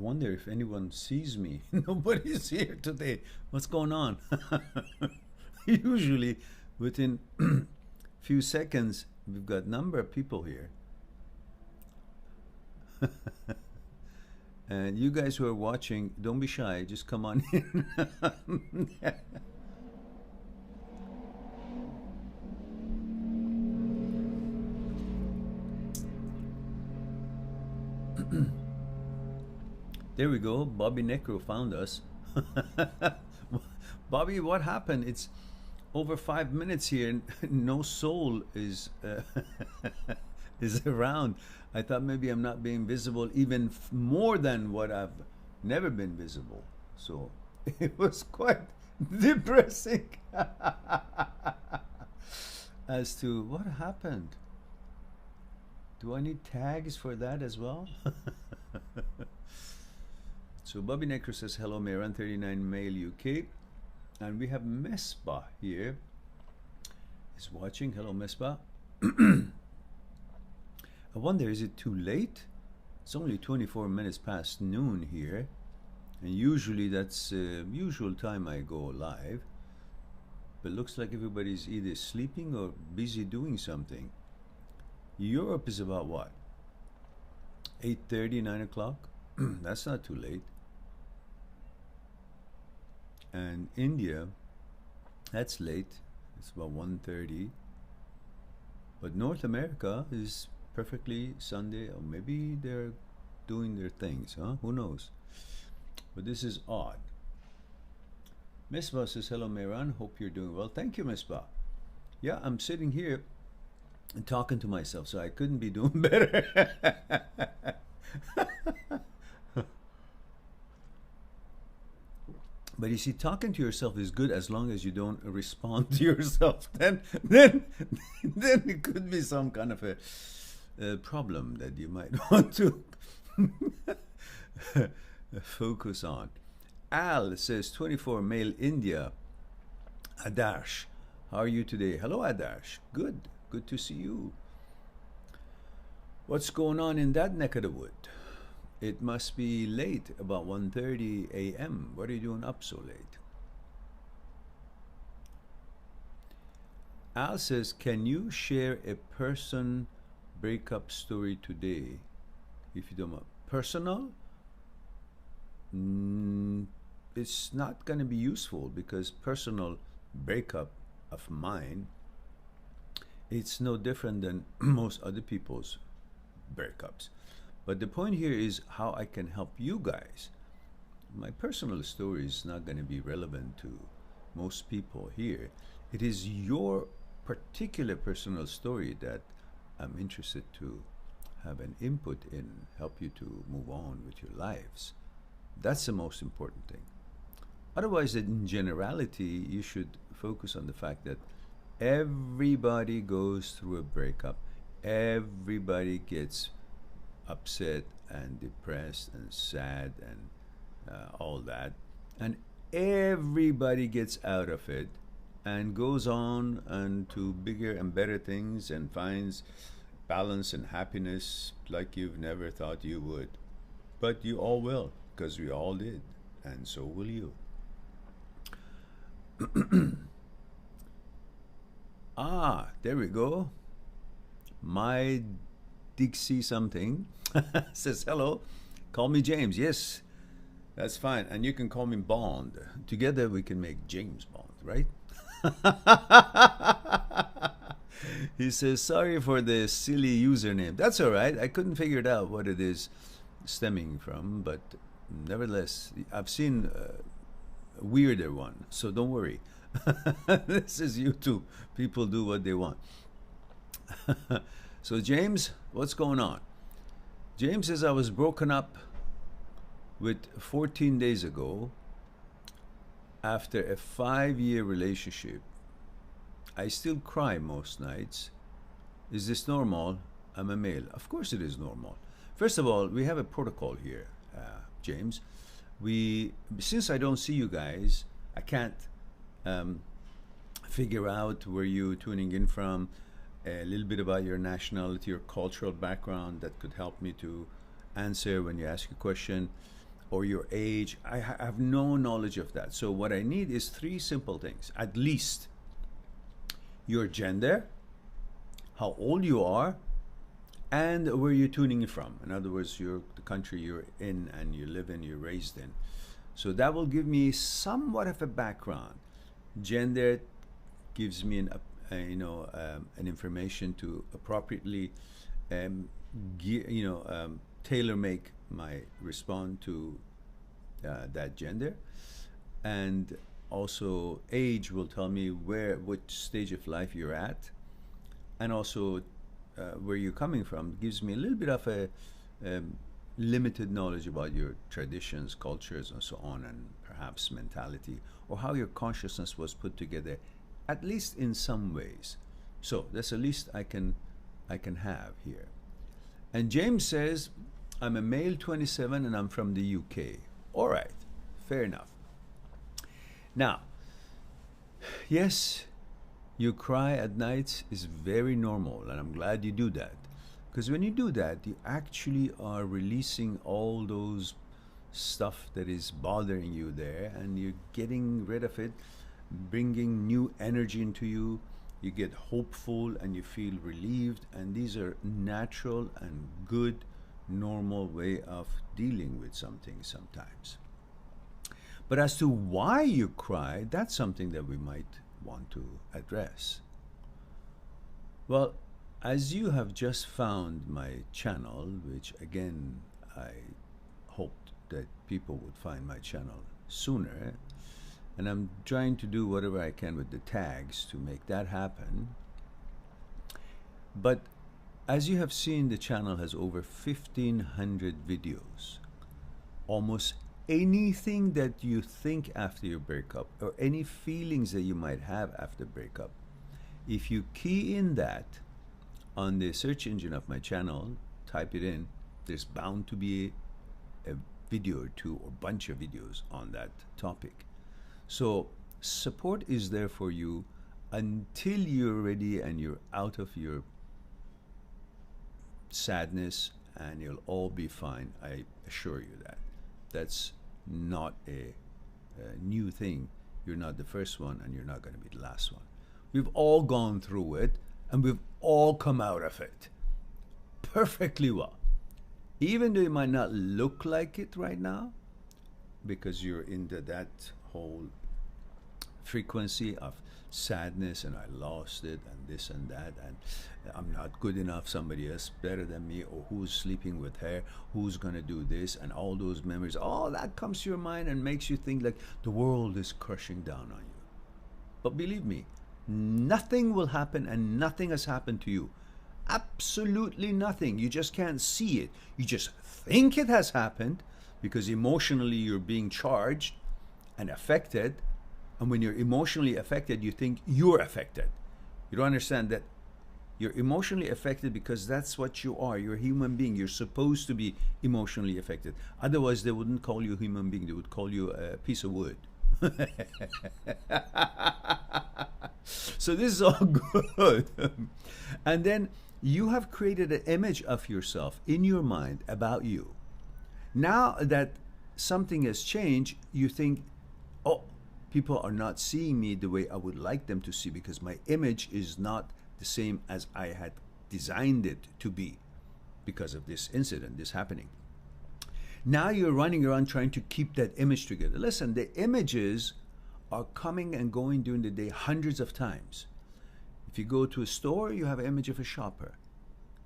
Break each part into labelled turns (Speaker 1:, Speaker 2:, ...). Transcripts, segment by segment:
Speaker 1: wonder if anyone sees me. Nobody's here today. What's going on? Usually within few seconds we've got number of people here. And you guys who are watching, don't be shy, just come on in. There we go. Bobby Necro found us. Bobby, what happened? It's over 5 minutes here and no soul is is around. I thought maybe I'm not being visible even more than what I've never been visible. So it was quite depressing as to what happened. Do I need tags for that as well? So Bobby Necro says, hello, Mehran, 39 Mail UK. And we have Mesbah here. Is watching. Hello, Mesbah. I wonder, is it too late? It's only 24 minutes past noon here. And usually that's usual time I go live. But looks like everybody's either sleeping or busy doing something. Europe is about what? 8:30, 9 o'clock? That's not too late. And India, that's late. It's about 1:30. But North America is perfectly Sunday, or maybe they're doing their things, huh? Who knows? But this is odd. Misbah says, hello, Mehran. Hope you're doing well. Thank you, Misbah. Yeah, I'm sitting here and talking to myself, so I couldn't be doing better. But you see, talking to yourself is good as long as you don't respond to yourself. Then it could be some kind of a problem that you might want to focus on. Al says, 24 Mail India. Adarsh, how are you today? Hello, Adarsh. Good. Good to see you. What's going on in that neck of the wood? It must be late, about 1:30 a.m. What are you doing up so late? Al says, can you share a person breakup story today? If you don't mind. Personal? It's not going to be useful because personal breakup of mine, it's no different than most other people's breakups. But the point here is how I can help you guys. My personal story is not going to be relevant to most people here. It is your particular personal story that I'm interested to have an input in, help you to move on with your lives. That's the most important thing. Otherwise, in generality, you should focus on the fact that everybody goes through a breakup. Everybody gets upset and depressed and sad and all that, and everybody gets out of it and goes on and to bigger and better things and finds balance and happiness like you've never thought you would. But you all will, because we all did, and so will you. There we go. My Dixie something says, hello, call me James. Yes, that's fine. And you can call me Bond. Together we can make James Bond, right? He says, sorry for the silly username. That's all right. I couldn't figure it out what it is stemming from, but nevertheless, I've seen a weirder one, so don't worry. This is YouTube. People do what they want. So James, what's going on? James says, I was broken up with 14 days ago after a 5-year relationship. I still cry most nights. Is this normal? I'm a male. Of course it is normal. First of all, we have a protocol here, James. Since I don't see you guys, I can't figure out where you're tuning in from, a little bit about your nationality or cultural background that could help me to answer when you ask a question. or your age. I have no knowledge of that. So what I need is three simple things. At least your gender, how old you are, and where you're tuning from. In other words, the country you're in and you live in, you're raised in. So that will give me somewhat of a background. Gender gives me an information to appropriately tailor make my respond to that gender. And also age will tell me which stage of life you're at, and also where you're coming from gives me a little bit of a limited knowledge about your traditions, cultures, and so on, and perhaps mentality, or how your consciousness was put together, at least in some ways. So that's the least I can have here. And James says, I'm a male, 27, and I'm from the UK. All right, fair enough. Now, yes, you cry at night is very normal, and I'm glad you do that. Because when you do that, you actually are releasing all those stuff that is bothering you there, and you're getting rid of it, bringing new energy into you. You get hopeful and you feel relieved, and these are natural and good, normal way of dealing with something sometimes. But as to why you cry, that's something that we might want to address. Well, as you have just found my channel, which again, I hoped that people would find my channel sooner, and I'm trying to do whatever I can with the tags to make that happen. But as you have seen, the channel has over 1,500 videos. Almost anything that you think after your breakup, or any feelings that you might have after breakup, if you key in that on the search engine of my channel, type it in, there's bound to be a video or two or bunch of videos on that topic. So support is there for you until you're ready and you're out of your sadness, and you'll all be fine. I assure you that. That's not a new thing. You're not the first one, and you're not going to be the last one. We've all gone through it, and we've all come out of it perfectly well. Even though it might not look like it right now, because you're into that whole frequency of sadness, and I lost it, and this and that, and I'm not good enough, somebody else better than me, or who's sleeping with her, who's gonna do this, and all those memories, all that comes to your mind and makes you think like the world is crushing down on you. But believe me, nothing will happen, and nothing has happened to you. Absolutely nothing. You just can't see it. You just think it has happened because emotionally you're being charged and affected. And when you're emotionally affected, you think you're affected. You don't understand that you're emotionally affected because that's what you are. You're a human being. You're supposed to be emotionally affected. Otherwise, they wouldn't call you a human being. They would call you a piece of wood. So this is all good. And then you have created an image of yourself in your mind about you. Now that something has changed, you think, oh, people are not seeing me the way I would like them to see because my image is not the same as I had designed it to be because of this incident, this happening. Now you're running around trying to keep that image together. Listen, the images are coming and going during the day hundreds of times. If you go to a store, you have an image of a shopper.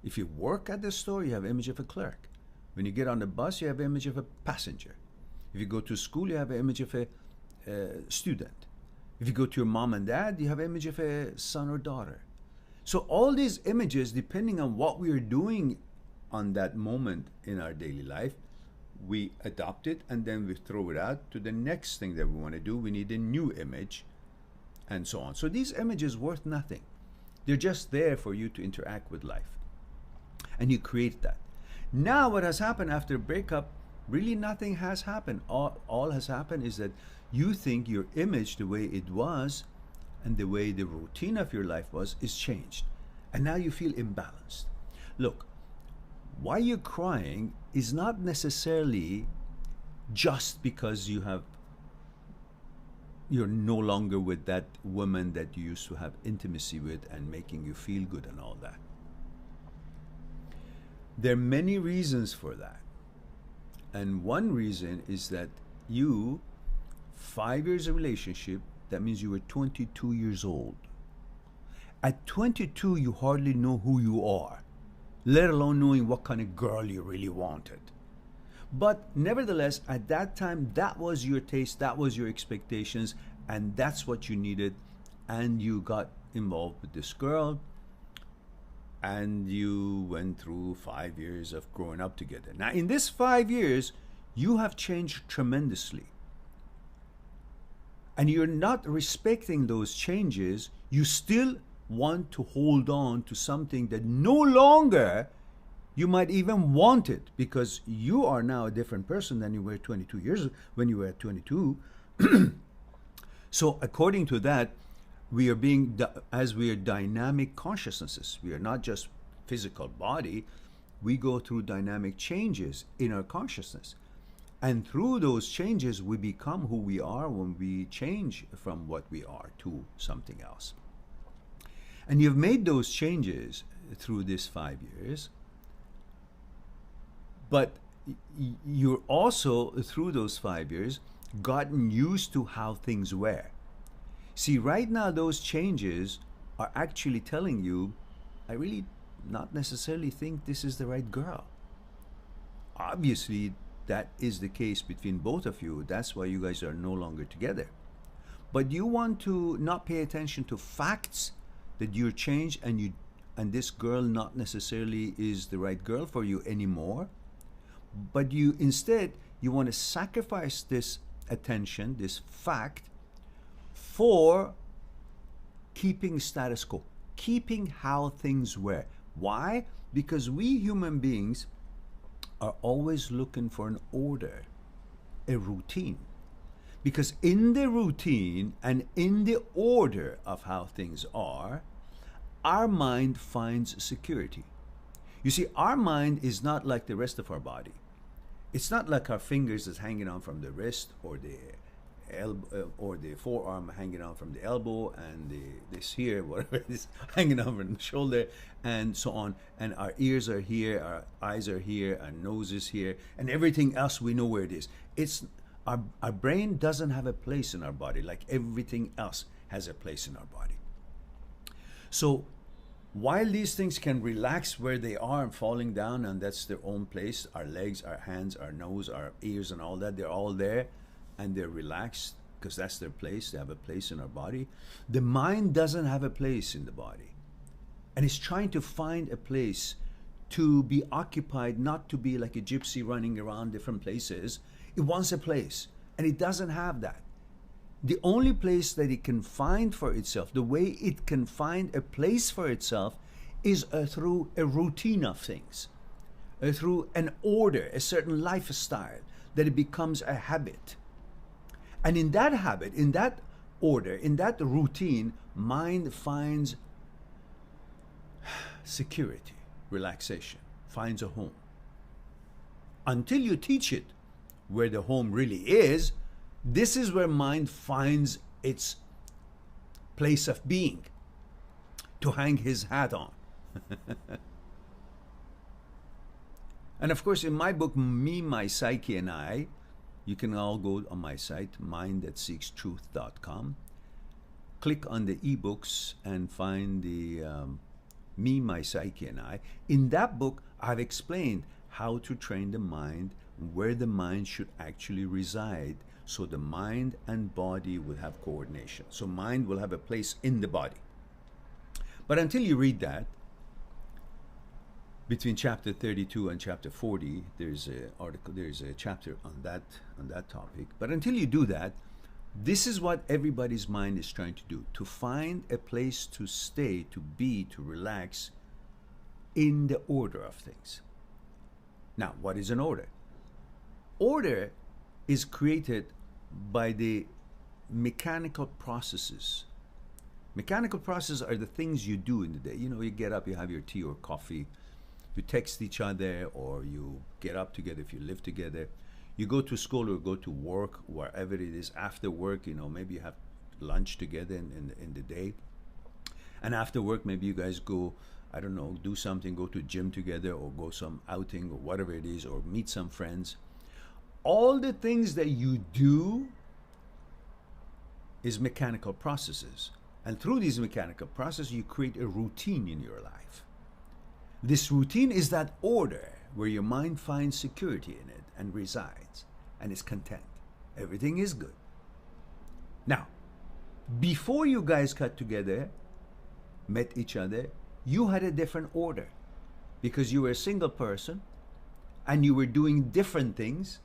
Speaker 1: If you work at the store, you have an image of a clerk. When you get on the bus, you have an image of a passenger. If you go to school, you have an image of a student. If you go to your mom and dad, you have an image of a son or daughter. So all these images, depending on what we are doing on that moment in our daily life, we adopt it and then we throw it out to the next thing that we want to do. We need a new image and so on. So these images worth nothing. They're just there for you to interact with life. And you create that. Now what has happened after breakup, really nothing has happened. All has happened is that you think your image, the way it was and the way the routine of your life was, is changed. And now you feel imbalanced. Look, why you're crying is not necessarily just because you're no longer with that woman that you used to have intimacy with and making you feel good and all that. There are many reasons for that. And one reason is that 5 years of relationship, that means you were 22 years old. At 22, you hardly know who you are, let alone knowing what kind of girl you really wanted. But nevertheless, at that time, that was your taste, that was your expectations, and that's what you needed. And you got involved with this girl, and you went through 5 years of growing up together. Now, in this 5 years, you have changed tremendously. And you're not respecting those changes. You still want to hold on to something that no longer you might even want it, because you are now a different person than you were 22 years when you were 22. So according to that, we are dynamic consciousnesses. We are not just physical body. We go through dynamic changes in our consciousness. And through those changes, we become who we are when we change from what we are to something else. And you've made those changes through this 5 years. But you're also, through those 5 years, gotten used to how things were. See, right now, those changes are actually telling you, I really not necessarily think this is the right girl. Obviously, that is the case between both of you. That's why you guys are no longer together. But you want to not pay attention to facts that you're changed and this girl not necessarily is the right girl for you anymore. But you want to sacrifice this attention, this fact, for keeping status quo, keeping how things were. Why? Because we human beings are always looking for an order, a routine. Because in the routine and in the order of how things are, our mind finds security. You see, our mind is not like the rest of our body. It's not like our fingers is hanging on from the wrist, or the elbow, or the forearm hanging on from the elbow, and this here, whatever it is, hanging on from the shoulder, and so on. And our ears are here, our eyes are here, our nose is here, and everything else we know where it is. It's our brain doesn't have a place in our body like everything else has a place in our body. So while these things can relax where they are and falling down, and that's their own place, our legs, our hands, our nose, our ears, and all that, they're all there and they're relaxed because that's their place. They have a place in our body. The mind doesn't have a place in the body, and it's trying to find a place to be occupied, not to be like a gypsy running around different places. It wants a place, and it doesn't have that. The only place that it can find for itself, the way it can find a place for itself, is through a routine of things, through an order, a certain lifestyle, that it becomes a habit. And in that habit, in that order, in that routine, mind finds security, relaxation, finds a home. Until you teach it where the home really is, this is where mind finds its place of being, to hang his hat on. And of course, in my book, Me, My Psyche, and I, you can all go on my site, mindthatseekstruth.com, click on the ebooks and find the Me, My Psyche, and I. In that book, I've explained how to train the mind, where the mind should actually reside, so the mind and body will have coordination. So mind will have a place in the body. But until you read that, between chapter 32 and chapter 40, there's a chapter on that topic. But until you do that, this is what everybody's mind is trying to do: to find a place to stay, to be, to relax in the order of things. Now, what is an order? Order is created by the mechanical processes. Mechanical processes are the things you do in the day. You know, you get up, you have your tea or coffee, you text each other, or you get up together if you live together. You go to school or go to work, wherever it is, after work, maybe you have lunch together in the day. And after work, maybe you guys go, I don't know, do something, go to gym together or go some outing or whatever it is, or meet some friends. All the things that you do is mechanical processes. And through these mechanical processes, you create a routine in your life. This routine is that order where your mind finds security in it and resides and is content. Everything is good. Now, before you guys got together, met each other, you had a different order because you were a single person and you were doing different things.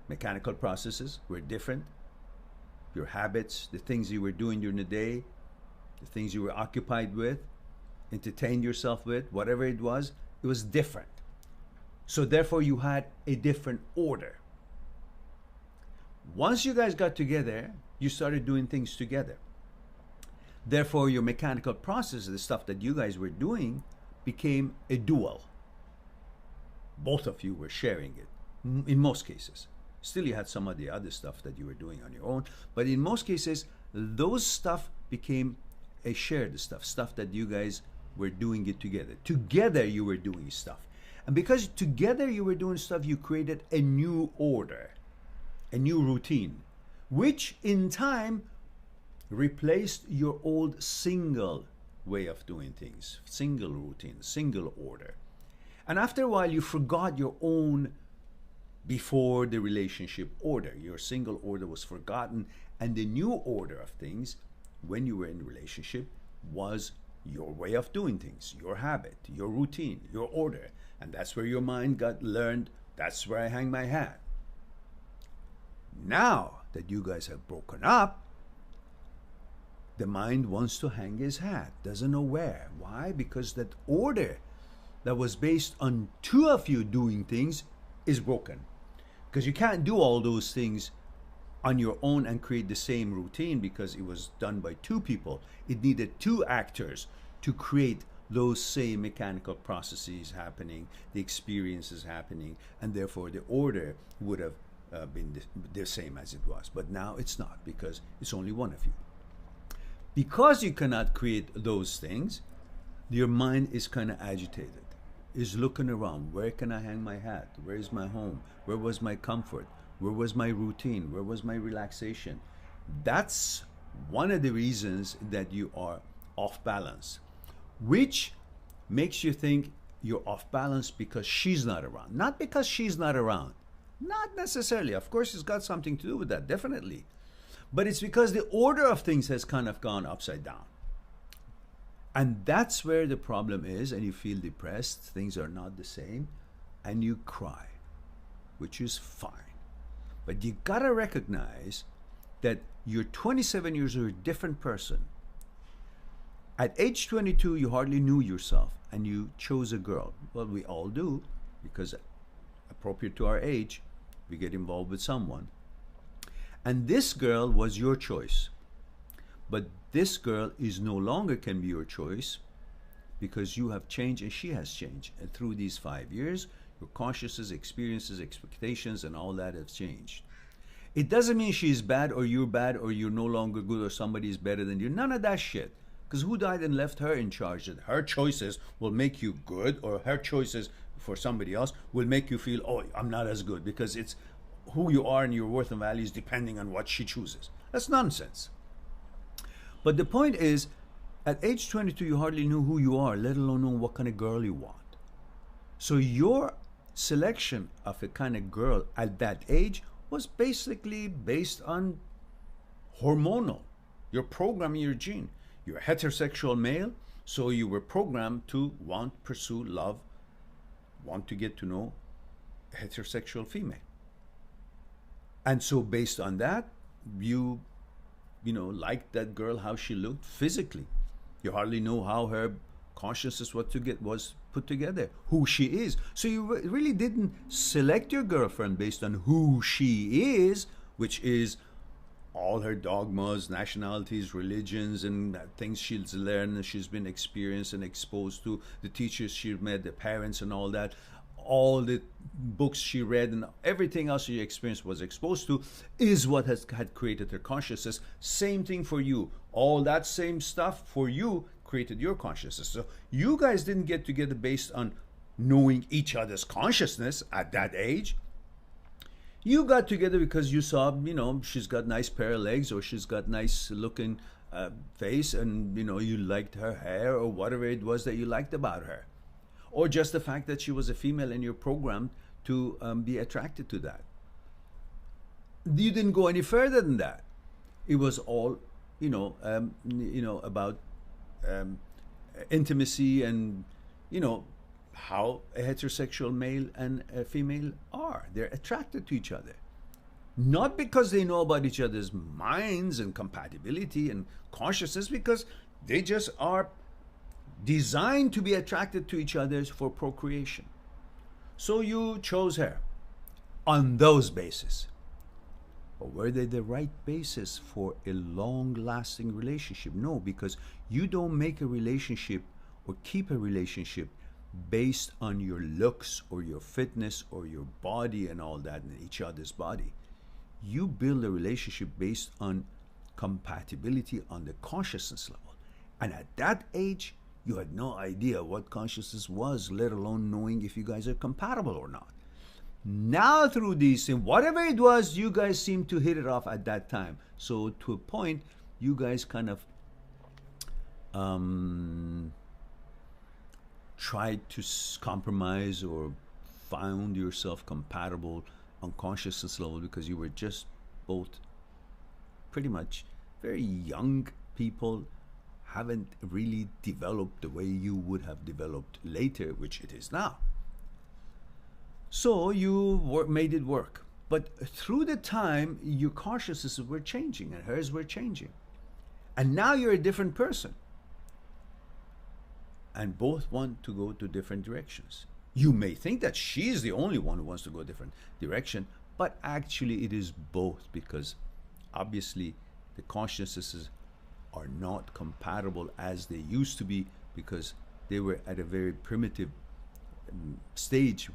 Speaker 1: Mechanical processes were different. Your habits, the things you were doing during the day, the things you were occupied with, entertained yourself with, whatever it was different. So therefore you had a different order. Once you guys got together, you started doing things together. Therefore your mechanical process, the stuff that you guys were doing, became a dual. Both of you were sharing it, in most cases. Still you had some of the other stuff that you were doing on your own, but in most cases, those stuff became a shared stuff that you guys were doing it together. Together you were doing stuff. And because together you were doing stuff, you created a new order, a new routine, which in time replaced your old single way of doing things, single routine, single order. And after a while, you forgot your own before the relationship order. Your single order was forgotten, and the new order of things when you were in a relationship was your way of doing things, your habit, your routine, your order. And that's where your mind got learned, that's where I hang my hat. Now that you guys have broken up, the mind wants to hang his hat, doesn't know where. Why? Because that order that was based on two of you doing things is broken. Because you can't do all those things on your own and create the same routine because it was done by two people. It needed two actors to create those same mechanical processes happening, the experiences happening, and therefore the order would have been the same as it was. But now it's not because it's only one of you. Because you cannot create those things, your mind is kind of agitated, is looking around. Where can I hang my hat? Where is my home? Where was my comfort? Where was my routine? Where was my relaxation? That's one of the reasons that you are off balance, which makes you think you're off balance because she's not around. Not because she's not around. Not necessarily. Of course, it's got something to do with that, definitely. But it's because the order of things has kind of gone upside down. And that's where the problem is, and you feel depressed, things are not the same, and you cry, which is fine. But you gotta recognize that you're 27 years old, a different person. At age 22, you hardly knew yourself, and you chose a girl. Well, we all do, because appropriate to our age, we get involved with someone. And this girl was your choice. But this girl is no longer can be your choice because you have changed and she has changed. And through these 5 years, your consciousness, experiences, expectations, and all that have changed. It doesn't mean she's bad or you're no longer good or somebody is better than you. None of that shit. Because who died and left her in charge? That her choices will make you good, or her choices for somebody else will make you feel, oh, I'm not as good, because it's who you are and your worth and values depending on what she chooses. That's nonsense. But the point is, at age 22, you hardly knew who you are, let alone know what kind of girl you want. So your selection of a kind of girl at that age was basically based on hormonal. You're programming your gene. You're a heterosexual male, so you were programmed to want, pursue, love, want to get to know a heterosexual female. And so based on that, you liked that girl, how she looked physically. You hardly know how her consciousness was put together, who she is. So you really didn't select your girlfriend based on who she is, which is all her dogmas, nationalities, religions, and things she's learned, she's been experienced and exposed to, the teachers she met, the parents and all that. all the books she read and everything else she experienced was exposed to is what had created her consciousness. Same thing for you. All that same stuff for you created your consciousness. So you guys didn't get together based on knowing each other's consciousness at that age. You got together because you saw, you know, she's got nice pair of legs, or she's got nice looking face, and, you know, you liked her hair, or whatever it was that you liked about her. Or just the fact that she was a female and you're programmed to be attracted to that. You didn't go any further than that. It was all, about intimacy and, how a heterosexual male and a female are. They're attracted to each other. Not because they know about each other's minds and compatibility and consciousness, because they just are designed to be attracted to each other for procreation. So you chose her on those bases. But were they the right basis for a long-lasting relationship? No, because you don't make a relationship or keep a relationship based on your looks or your fitness or your body and all that, in each other's body. You build a relationship based on compatibility on the consciousness level. And at that age, you had no idea what consciousness was, let alone knowing if you guys are compatible or not. Now through these things, whatever it was, you guys seem to hit it off at that time. So to a point, you guys kind of tried to compromise or found yourself compatible on consciousness level, because you were just both pretty much very young people, haven't really developed the way you would have developed later, which it is now. So you made it work. But through the time, your consciousnesses were changing and hers were changing. And now you're a different person. And both want to go to different directions. You may think that she's the only one who wants to go a different direction, but actually it is both, because obviously the consciousnesses are not compatible as they used to be, because they were at a very primitive stage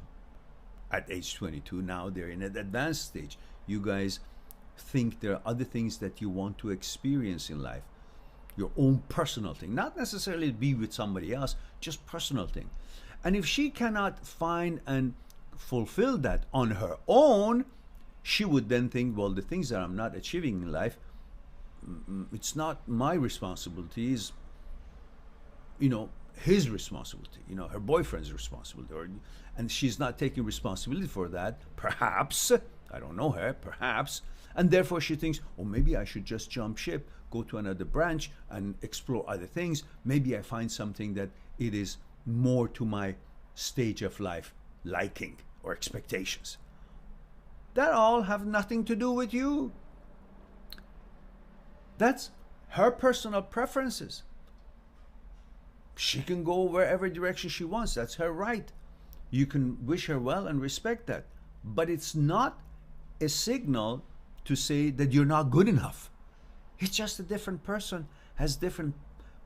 Speaker 1: at age 22. Now they're in an advanced stage. You guys think there are other things that you want to experience in life. Your own personal thing, not necessarily be with somebody else, just personal thing. And if she cannot find and fulfill that on her own, she would then think, well, the things that I'm not achieving in life, it's not my responsibility, it's, his responsibility, her boyfriend's responsibility, and she's not taking responsibility for that, perhaps, I don't know her, perhaps, and therefore she thinks, oh, maybe I should just jump ship, go to another branch and explore other things. Maybe I find something that it is more to my stage of life liking or expectations. That all have nothing to do with you. That's her personal preferences. She can go wherever direction she wants. That's her right. You can wish her well and respect that. But it's not a signal to say that you're not good enough. It's just a different person, has different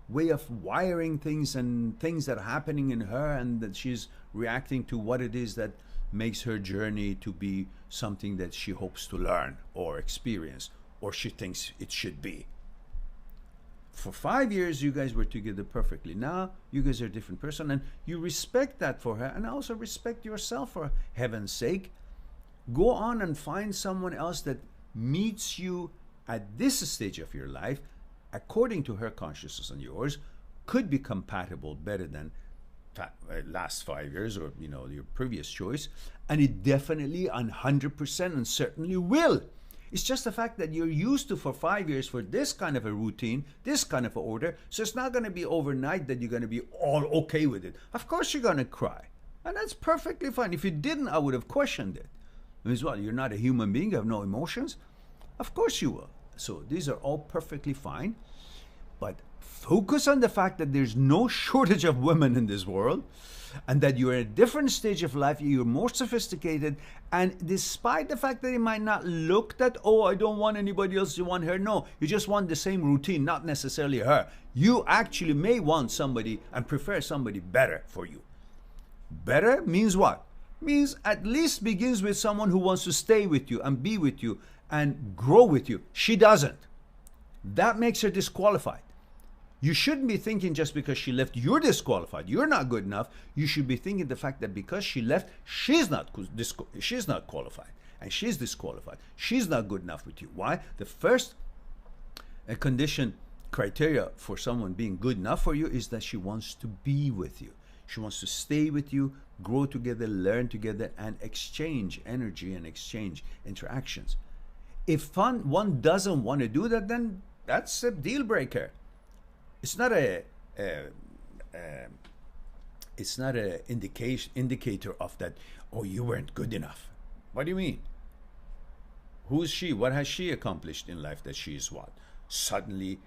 Speaker 1: way of wiring things and things that are happening in her, and that she's reacting to what it is that makes her journey to be something that she hopes to learn or experience, or she thinks it should be. For 5 years, you guys were together perfectly. Now, you guys are a different person, and you respect that for her, and also respect yourself, for heaven's sake. Go on and find someone else that meets you at this stage of your life, according to her consciousness and yours, could be compatible better than last 5 years or your previous choice, and it definitely 100% and certainly will. It's just the fact that you're used to, for 5 years, for this kind of a routine, this kind of an order, so it's not going to be overnight that you're going to be all okay with it. Of course you're going to cry, and that's perfectly fine. If you didn't, I would have questioned it. It means what? You're not a human being, you have no emotions? Of course you will. So these are all perfectly fine, but focus on the fact that there's no shortage of women in this world, and that you're at a different stage of life, you're more sophisticated, and despite the fact that it might not look that, oh, I don't want anybody else, you want her. No, you just want the same routine, not necessarily her. You actually may want somebody and prefer somebody better for you. Better means what? means at least begins with someone who wants to stay with you and be with you and grow with you. She doesn't. That makes her disqualified. You shouldn't be thinking just because she left, you're disqualified. You're not good enough. You should be thinking the fact that because she left, she's not qualified. And she's disqualified. She's not good enough with you. Why? The first condition, criteria for someone being good enough for you is that she wants to be with you. She wants to stay with you, grow together, learn together, and exchange energy and exchange interactions. If one doesn't want to do that, then that's a deal breaker. It's not a indicator of that, oh, you weren't good enough. What do you mean? Who is she? What has she accomplished in life that she is what? Suddenly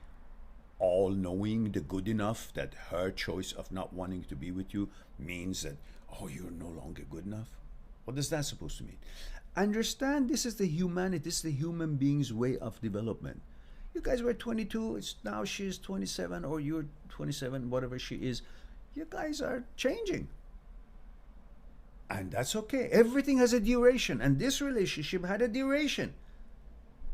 Speaker 1: all-knowing, the good enough, that her choice of not wanting to be with you means that, oh, you're no longer good enough? What is that supposed to mean? Understand, this is the humanity, this is the human being's way of development. You guys were 22, now she's 27, or you're 27, whatever she is. You guys are changing. And that's okay. Everything has a duration, and this relationship had a duration.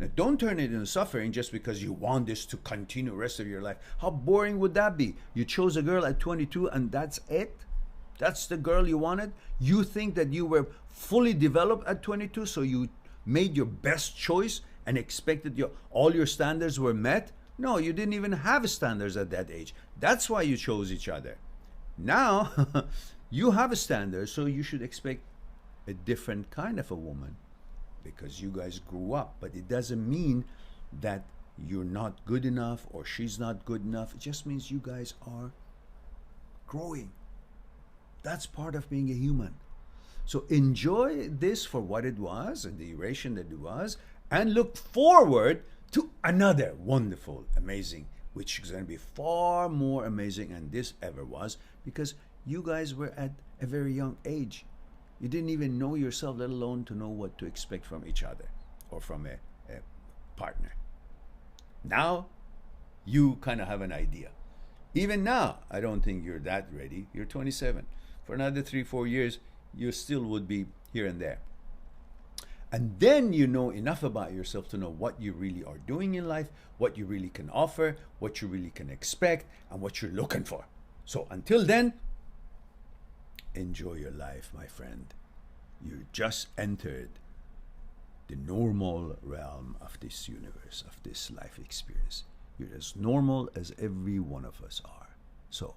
Speaker 1: Now, don't turn it into suffering just because you want this to continue the rest of your life. How boring would that be? You chose a girl at 22 and that's it? That's the girl you wanted? You think that you were fully developed at 22, so you made your best choice and expected all your standards were met? No, you didn't even have standards at that age. That's why you chose each other. Now, you have a standard, so you should expect a different kind of a woman because you guys grew up. But it doesn't mean that you're not good enough or she's not good enough. It just means you guys are growing. That's part of being a human. So enjoy this for what it was and the duration that it was, and look forward to another wonderful, amazing, which is going to be far more amazing than this ever was, because you guys were at a very young age. You didn't even know yourself, let alone to know what to expect from each other or from a partner. Now, you kind of have an idea. Even now, I don't think you're that ready. You're 27. For another 3-4 years, you still would be here and there. And then you know enough about yourself to know what you really are doing in life, what you really can offer, what you really can expect, and what you're looking for. So until then, enjoy your life, my friend. You just entered the normal realm of this universe, of this life experience. You're as normal as every one of us are. So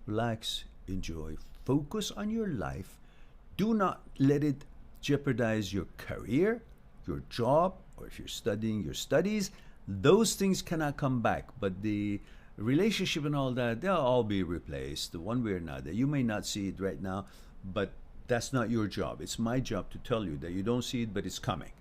Speaker 1: relax, enjoy, focus on your life. Do not let it jeopardize your career, your job, or if you're studying, your studies. Those things cannot come back, but the relationship and all that, they'll all be replaced one way or another. You may not see it right now, but that's not your job. It's my job to tell you that you don't see it, but it's coming.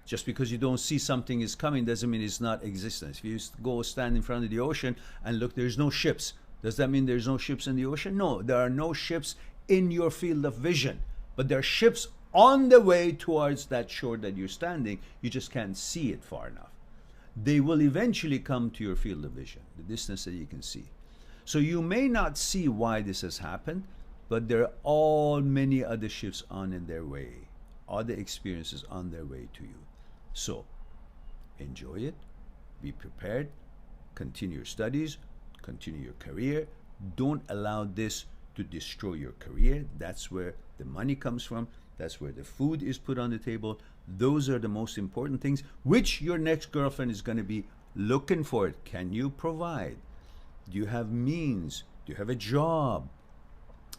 Speaker 1: Just because you don't see something is coming doesn't mean it's not existence. If you go stand in front of the ocean and look, there's no ships. Does that mean there's no ships in the ocean? No, there are no ships in your field of vision, but there are ships on the way towards that shore that you're standing. You just can't see it far enough. They will eventually come to your field of vision, the distance that you can see. So you may not see why this has happened, but there are all many other ships on in their way, other experiences on their way to you. So enjoy it, be prepared, continue your studies, continue your career. Don't allow this to destroy your career. That's where the money comes from. That's where the food is put on the table. Those are the most important things, which your next girlfriend is going to be looking for. It. Can you provide? Do you have means? Do you have a job?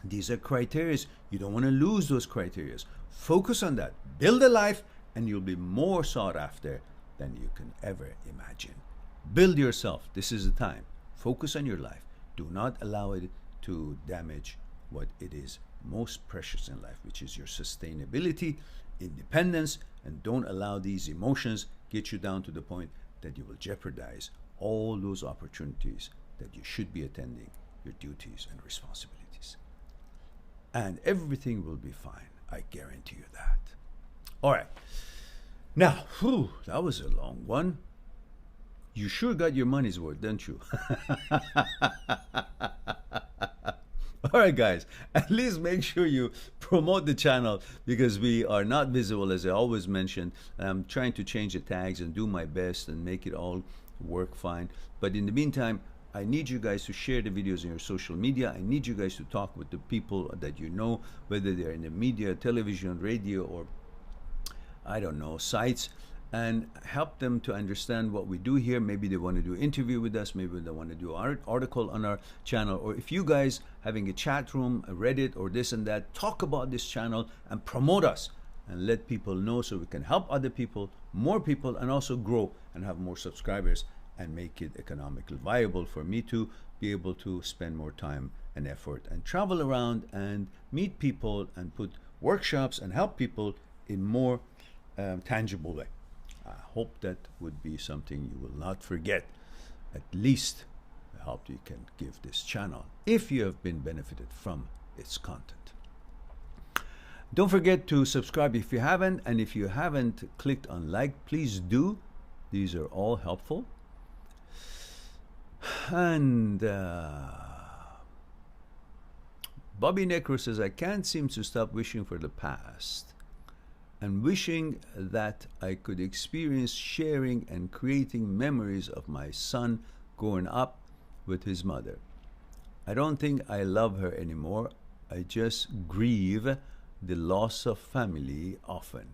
Speaker 1: These are criteria. You don't want to lose those criteria. Focus on that. Build a life, and you'll be more sought after than you can ever imagine. Build yourself. This is the time. Focus on your life. Do not allow it to damage what it is most precious in life, which is your sustainability, independence, and don't allow these emotions get you down to the point that you will jeopardize all those opportunities that you should be attending, your duties and responsibilities. And everything will be fine. I guarantee you that. All right. Now, that was a long one. You sure got your money's worth, didn't you? All right, guys, at least make sure you promote the channel because we are not visible, as I always mention. I'm trying to change the tags and do my best and make it all work fine. But in the meantime, I need you guys to share the videos in your social media. I need you guys to talk with the people that you know, whether they're in the media, television, radio, or I don't know, sites, and help them to understand what we do here. Maybe they want to do an interview with us. Maybe they want to do an article on our channel. Or if you guys having a chat room, a Reddit, or this and that, talk about this channel and promote us and let people know so we can help other people, more people, and also grow and have more subscribers and make it economically viable for me to be able to spend more time and effort and travel around and meet people and put workshops and help people in more tangible way. I hope that would be something you will not forget, at least the help you can give this channel if you have been benefited from its content. Don't forget to subscribe if you haven't, and if you haven't clicked on like, please do. These are all helpful. And Bobby Necro says, I can't seem to stop wishing for the past and wishing that I could experience sharing and creating memories of my son growing up with his mother. I don't think I love her anymore. I just grieve the loss of family often.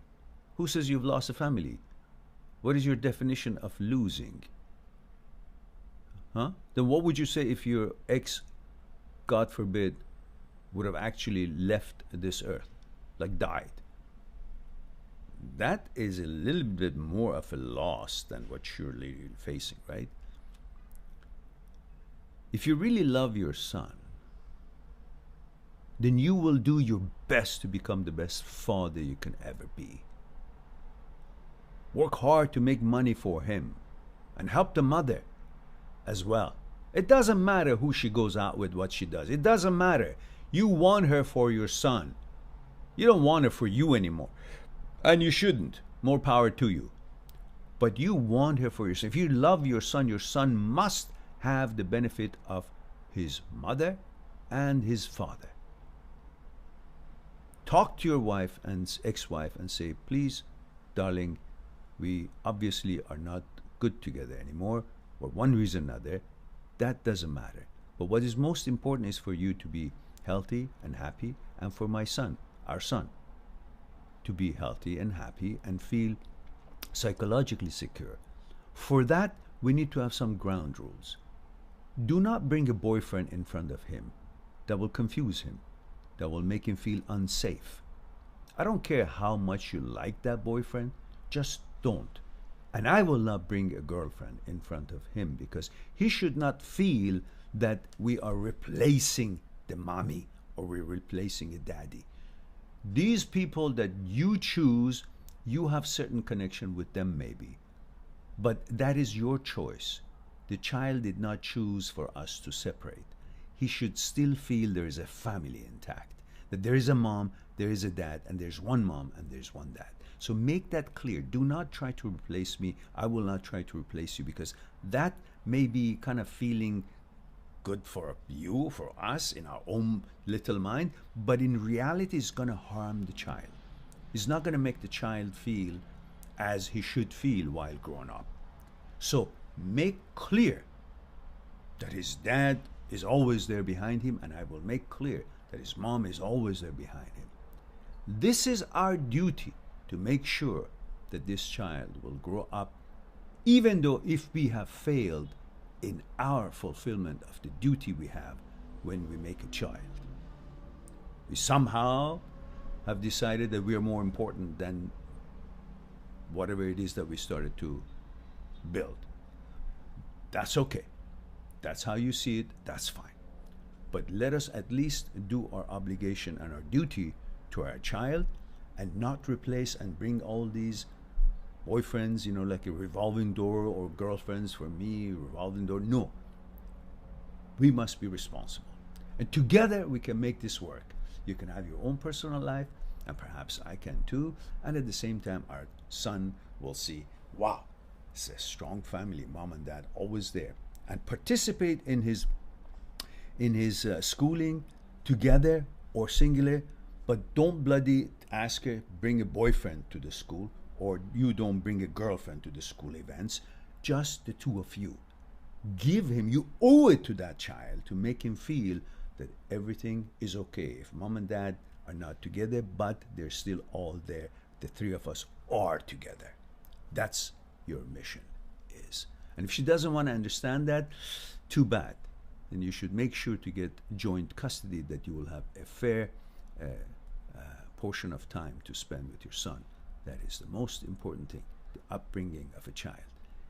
Speaker 1: Who says you've lost a family? What is your definition of losing? Huh? Then what would you say if your ex, God forbid, would have actually left this earth, like died? That is a little bit more of a loss than what you're facing, right? If you really love your son, then you will do your best to become the best father you can ever be. Work hard to make money for him and help the mother as well. It doesn't matter who she goes out with, what she does. It doesn't matter. You want her for your son. You don't want her for you anymore. And you shouldn't. More power to you. But you want her for your son. If you love your son must have the benefit of his mother and his father. Talk to your wife and ex-wife and say, please, darling, we obviously are not good together anymore for one reason or another. That doesn't matter. But what is most important is for you to be healthy and happy, and for my son, our son, to be healthy and happy and feel psychologically secure. For that, we need to have some ground rules. Do not bring a boyfriend in front of him. That will confuse him. That will make him feel unsafe. I don't care how much you like that boyfriend, just don't. And I will not bring a girlfriend in front of him because he should not feel that we are replacing the mommy or we're replacing a daddy. These people that you choose, you have certain connection with them maybe. But that is your choice. The child did not choose for us to separate. He should still feel there is a family intact. That there is a mom, there is a dad, and there's one mom and there's one dad. So make that clear. Do not try to replace me. I will not try to replace you because that may be kind of feeling good for you, for us, in our own little mind, but in reality it's going to harm the child. It's not going to make the child feel as he should feel while growing up. So make clear that his dad is always there behind him, and I will make clear that his mom is always there behind him. This is our duty to make sure that this child will grow up, even though if we have failed in our fulfillment of the duty we have when we make a child. We somehow have decided that we are more important than whatever it is that we started to build. That's okay. That's how you see it. That's fine. But let us at least do our obligation and our duty to our child and not replace and bring all these boyfriends, you know, like a revolving door, or girlfriends for me, revolving door. No. We must be responsible. And together we can make this work. You can have your own personal life, and perhaps I can too. And at the same time, our son will see, wow, it's a strong family, mom and dad always there. And participate in his schooling, together or singular, but don't bloody ask her, bring a boyfriend to the school, or you don't bring a girlfriend to the school events, just the two of you. Give him, you owe it to that child to make him feel that everything is okay. If mom and dad are not together, but they're still all there, the three of us are together. That's your mission is. And if she doesn't want to understand that, too bad. Then you should make sure to get joint custody, that you will have a fair portion of time to spend with your son. That is the most important thing, the upbringing of a child.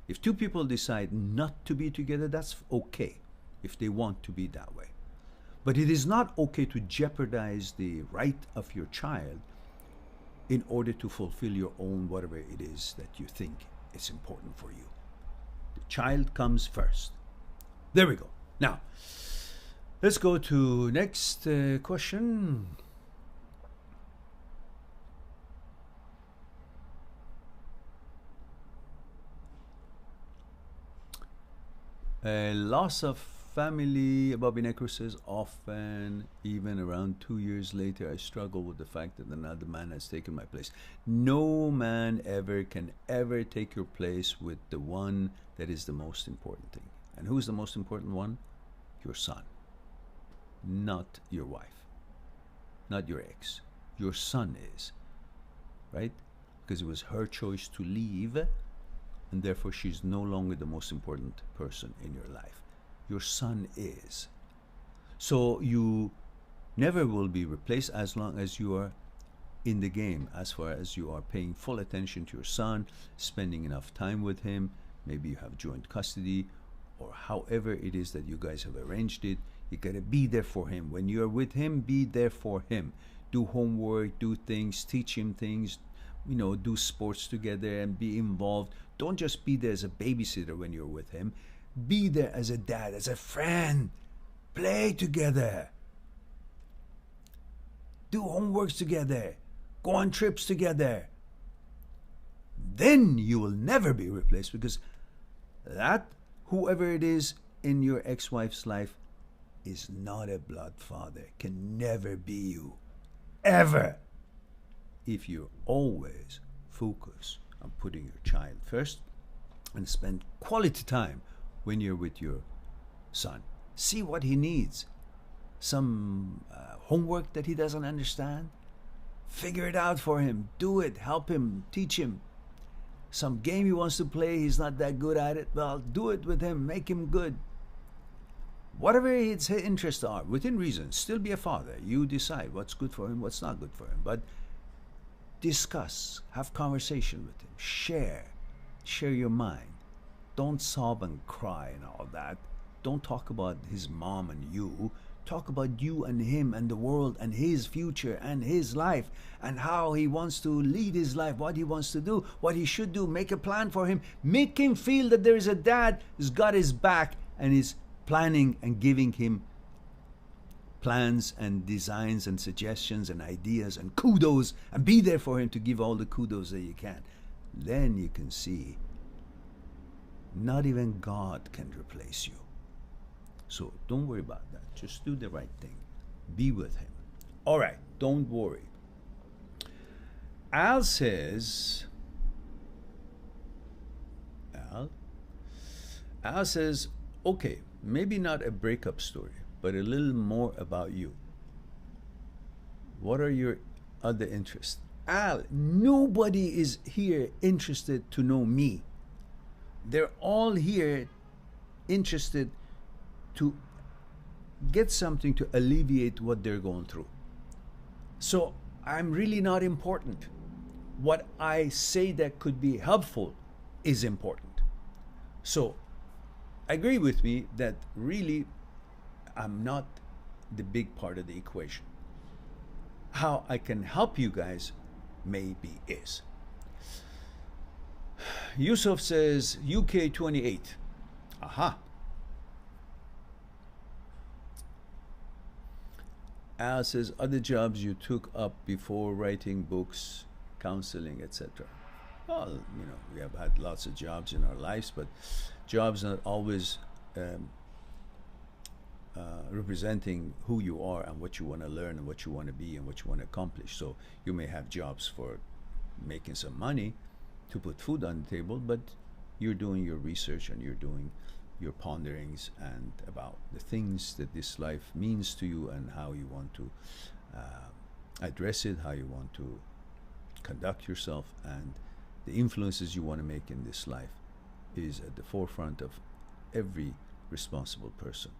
Speaker 1: If two people decide not to be together, that's okay if they want to be that way. But it is not okay to jeopardize the right of your child in order to fulfill your own whatever it is that you think is important for you. The child comes first. There we go. Now, let's go to next question. Loss of family, Bobby Necker says, often, even around 2 years later, I struggle with the fact that another man has taken my place. No man ever can ever take your place with the one that is the most important thing. And who's the most important one? Your son, not your wife, not your ex. Your son is, right? Because it was her choice to leave, and therefore she's no longer the most important person in your life. Your son is. So you never will be replaced as long as you are in the game, as far as you are paying full attention to your son, spending enough time with him. Maybe you have joint custody, or however it is that you guys have arranged it. You gotta be there for him. When you're with him, be there for him. Do homework, do things, teach him things, do sports together and be involved. Don't just be there as a babysitter when you're with him. Be there as a dad, as a friend. Play together. Do homeworks together. Go on trips together. Then you will never be replaced, because that, whoever it is in your ex-wife's life, is not a blood father. Can never be you. Ever. If you always focus on putting your child first and spend quality time when you're with your son. See what he needs. Some homework that he doesn't understand. Figure it out for him. Do it. Help him. Teach him. Some game he wants to play, he's not that good at it. Well, do it with him. Make him good. Whatever his interests are, within reason, still be a father. You decide what's good for him, what's not good for him. But discuss, have conversation with him, share your mind. Don't sob and cry and all that. Don't talk about his mom and you. Talk about you and him and the world and his future and his life and how he wants to lead his life, what he wants to do, what he should do. Make a plan for him. Make him feel that there is a dad who's got his back and is planning and giving him plans and designs and suggestions and ideas and kudos, and be there for him to give all the kudos that you can. Then you can see not even God can replace you. So don't worry about that. Just do the right thing. Be with him. All right, don't worry. Al says, okay, maybe not a breakup story, but a little more about you. What are your other interests? Al, nobody is here interested to know me. They're all here interested to get something to alleviate what they're going through. So I'm really not important. What I say that could be helpful is important. So agree with me that really I'm not the big part of the equation. How I can help you guys maybe is. Yusuf says UK 28. Aha. Al says other jobs you took up before writing books, counseling, etc. Well, we have had lots of jobs in our lives, but jobs not always representing who you are and what you want to learn and what you want to be and what you want to accomplish. So you may have jobs for making some money to put food on the table, but you're doing your research and you're doing your ponderings and about the things that this life means to you and how you want to address it, how you want to conduct yourself, and the influences you want to make in this life is at the forefront of every responsible person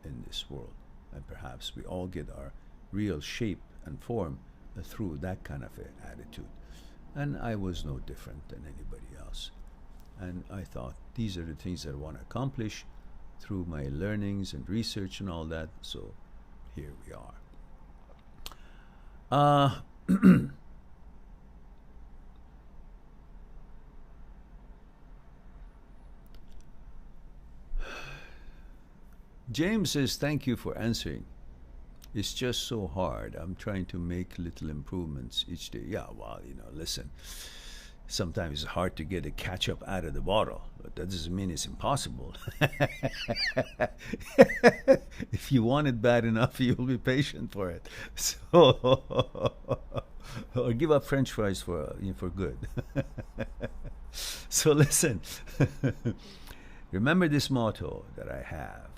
Speaker 1: in this world. And perhaps we all get our real shape and form through that kind of a attitude. And I was no different than anybody else. And I thought, these are the things that I want to accomplish through my learnings and research and all that. So here we are. James says, thank you for answering. It's just so hard. I'm trying to make little improvements each day. Yeah, well, listen, sometimes it's hard to get a ketchup out of the bottle, but that doesn't mean it's impossible. If you want it bad enough, you'll be patient for it. So, or give up French fries for good. So listen, remember this motto that I have.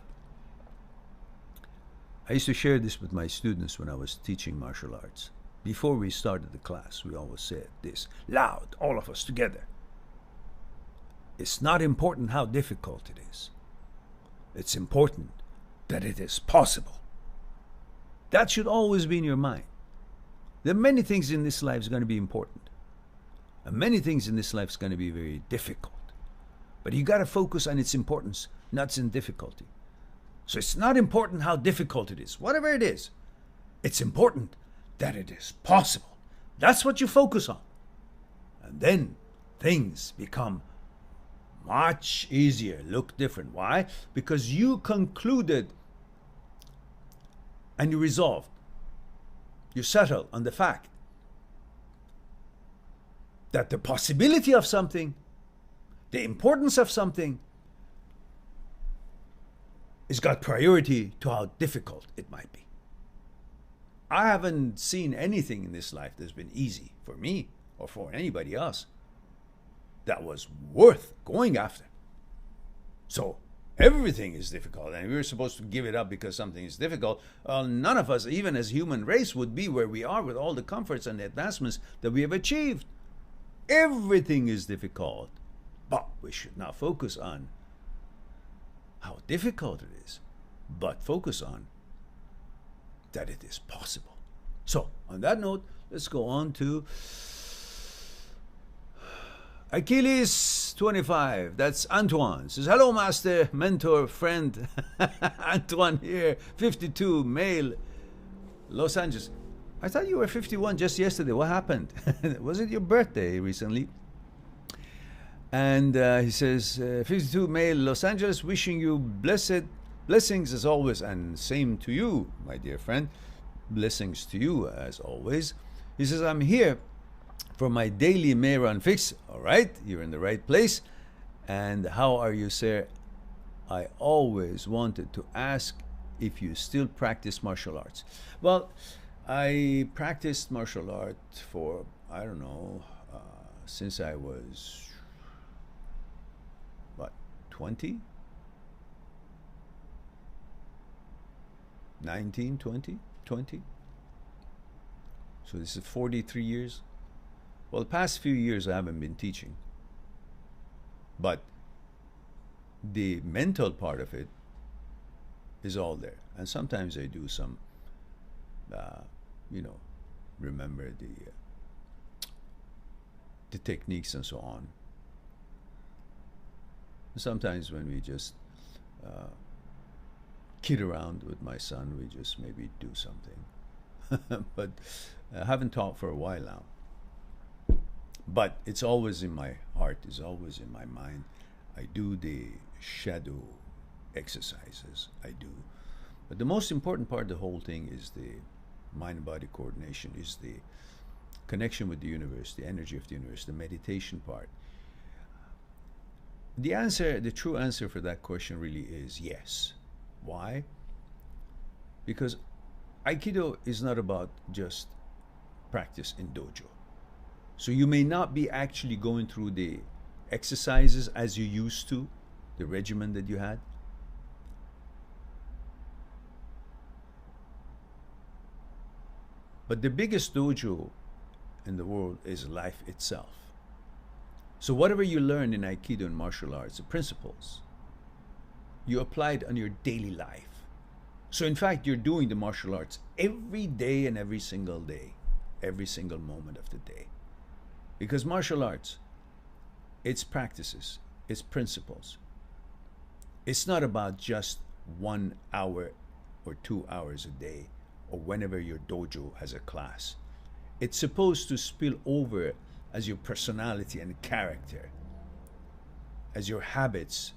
Speaker 1: I used to share this with my students when I was teaching martial arts. Before we started the class, we always said this, loud, all of us together. It's not important how difficult it is. It's important that it is possible. That should always be in your mind. There are many things in this life is going to be important. And many things in this life is going to be very difficult. But you got to focus on its importance, not its difficulty. So it's not important how difficult it is, whatever it is. It's important that it is possible. That's what you focus on. And then things become much easier, look different. Why? Because you concluded and you resolved. You settled on the fact that the possibility of something, the importance of something, it's got priority to how difficult it might be. I haven't seen anything in this life that's been easy for me or for anybody else that was worth going after. So everything is difficult, and we're supposed to give it up because something is difficult. None of us, even as human race, would be where we are with all the comforts and the advancements that we have achieved. Everything is difficult, but we should not focus on how difficult it is, but focus on that it is possible. So, on that note, let's go on to Achilles 25. That's Antoine. Says, hello, master, mentor, friend. Antoine here, 52, male, Los Angeles. I thought you were 51 just yesterday. What happened? Was it your birthday recently? And he says, 52, male, Los Angeles, wishing you blessings as always, and same to you, my dear friend. Blessings to you as always. He says, I'm here for my daily Mehran fix. All right, you're in the right place. And how are you, sir? I always wanted to ask if you still practice martial arts. Well, I practiced martial art for, I don't know, since I was 20? 19, 20? 20? So this is 43 years. Well, the past few years I haven't been teaching. But the mental part of it is all there. And sometimes I do some, remember the techniques and so on. Sometimes when we just kid around with my son, we just maybe do something. But I haven't taught for a while now. But it's always in my heart, it's always in my mind. I do the shadow exercises, I do. But the most important part of the whole thing is the mind-body coordination, is the connection with the universe, the energy of the universe, the meditation part. The true answer for that question really is yes. Why? Because Aikido is not about just practice in dojo. So you may not be actually going through the exercises as you used to, the regimen that you had. But the biggest dojo in the world is life itself. So whatever you learn in Aikido and martial arts, the principles, you apply it on your daily life. So in fact, you're doing the martial arts every day and every single day, every single moment of the day. Because martial arts, it's practices, it's principles. It's not about just 1 hour or 2 hours a day or whenever your dojo has a class. It's supposed to spill over as your personality and character, as your habits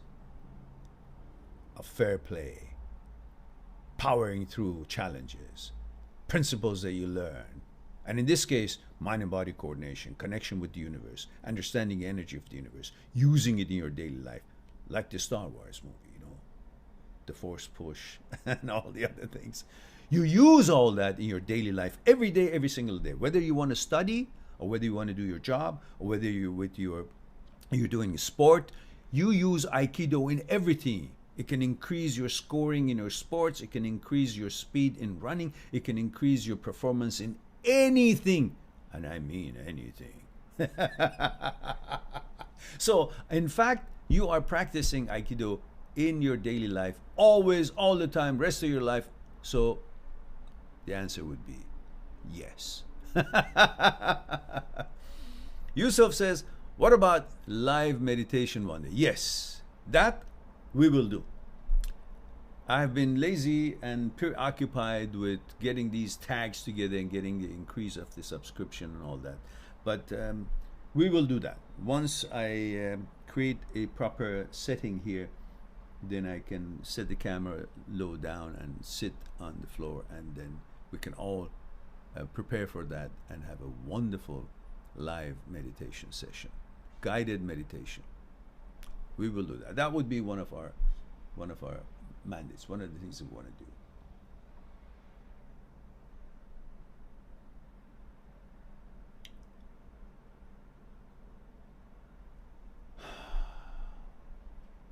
Speaker 1: of fair play, powering through challenges, principles that you learn. And in this case, mind and body coordination, connection with the universe, understanding the energy of the universe, using it in your daily life, like the Star Wars movie, you know, the Force push and all the other things. You use all that in your daily life every day, every single day, whether you want to study or whether you want to do your job or whether you're doing sport. You use Aikido in everything. It can increase your scoring in your sports. It can increase your speed in running. It can increase your performance in anything. And I mean anything. So, in fact, you are practicing Aikido in your daily life, always, all the time, rest of your life. So, the answer would be yes. Yusuf says, what about live meditation one day? Yes, that we will do. I've been lazy and preoccupied with getting these tags together and getting the increase of the subscription and all that. But we will do that. Once I create a proper setting here, then I can set the camera low down and sit on the floor, and then we can all prepare for that and have a wonderful live meditation session, guided meditation. We will do that. That would be one of our mandates, one of the things we want to do.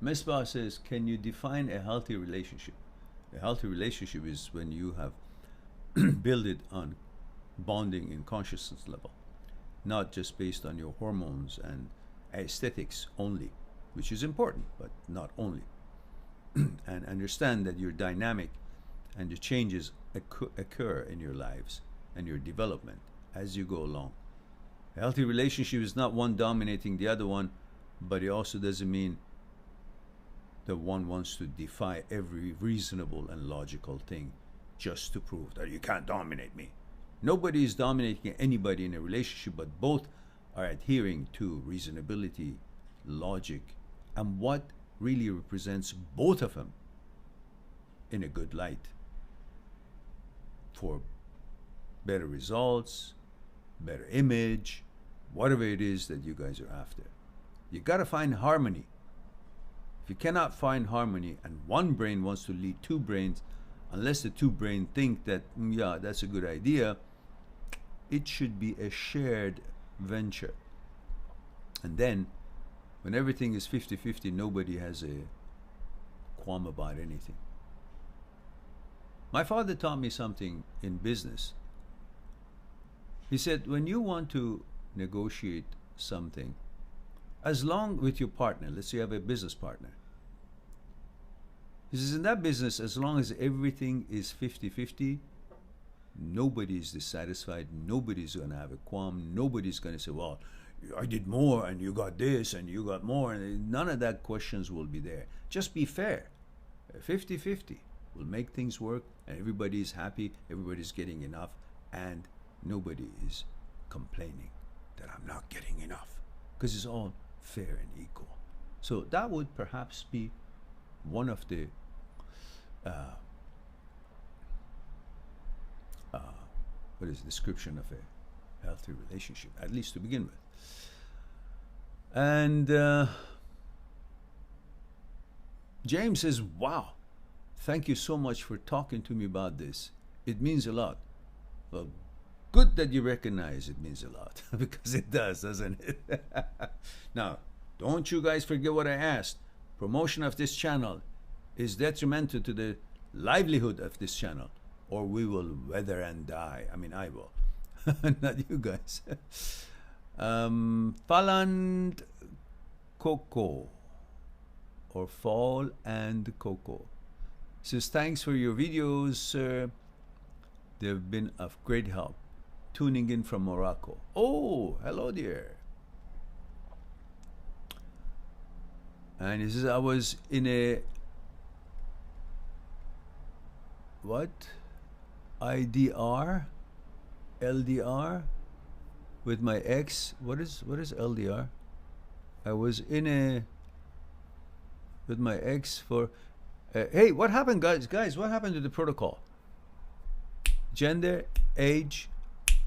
Speaker 1: Misbah says, can you define a healthy relationship? A healthy relationship is when you have built it on bonding in consciousness level, not just based on your hormones and aesthetics only, which is important, but not only. And understand that your dynamic and the changes occur in your lives and your development as you go along. A healthy relationship is not one dominating the other one, but it also doesn't mean that one wants to defy every reasonable and logical thing just to prove that you can't dominate me. Nobody is dominating anybody in a relationship, but both are adhering to reasonability, logic, and what really represents both of them in a good light for better results, better image, whatever it is that you guys are after. You got to find harmony. If you cannot find harmony and one brain wants to lead two brains, unless the two brains think that, yeah, that's a good idea, it should be a shared venture. And then, when everything is 50-50, nobody has a qualm about anything. My father taught me something in business. He said, when you want to negotiate something, as long with your partner, let's say you have a business partner, he says, in that business, as long as everything is 50-50, nobody is dissatisfied, nobody's going to have a qualm, nobody's going to say, well, I did more and you got this and you got more. And none of that questions will be there. Just be fair. 50-50 will make things work and everybody is happy, everybody's getting enough, and nobody is complaining that I'm not getting enough, because it's all fair and equal. So that would perhaps be one of the what is the description of a healthy relationship, at least to begin with. And James says, wow, Thank you so much for talking to me about this. It means a lot. Well, good that you recognize it means a lot, because it does, doesn't it? Now, don't you guys forget what I asked. Promotion of this channel is detrimental to the livelihood of this channel, or we will wither and die. I mean, I will. Not you guys. Faland Coco, or Fall and Coco, says, thanks for your videos, sir. They've been of great help. Tuning in from Morocco. Oh, hello dear. And he says, I was in a what? IDR? LDR? With my ex. What is LDR? I was in a with my ex for hey, what happened, guys? What happened to the protocol? Gender, age,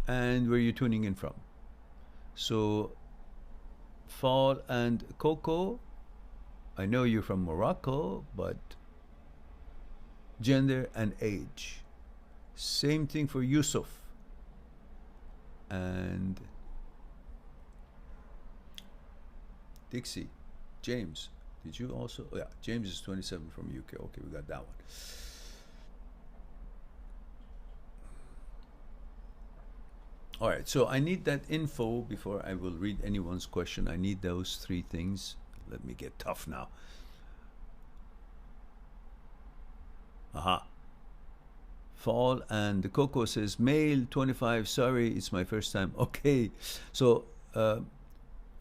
Speaker 1: and where you're tuning in from. So, Fall and Coco, I know you're from Morocco, but gender and age. Same thing for Yusuf. And Dixie, James, did you also? Oh yeah, James is 27 from UK. Okay, we got that one. All right, so I need that info before I will read anyone's question. I need those three things. Let me get tough now. Aha. Fall and the Coco says, male 25, sorry, it's my first time. Okay, so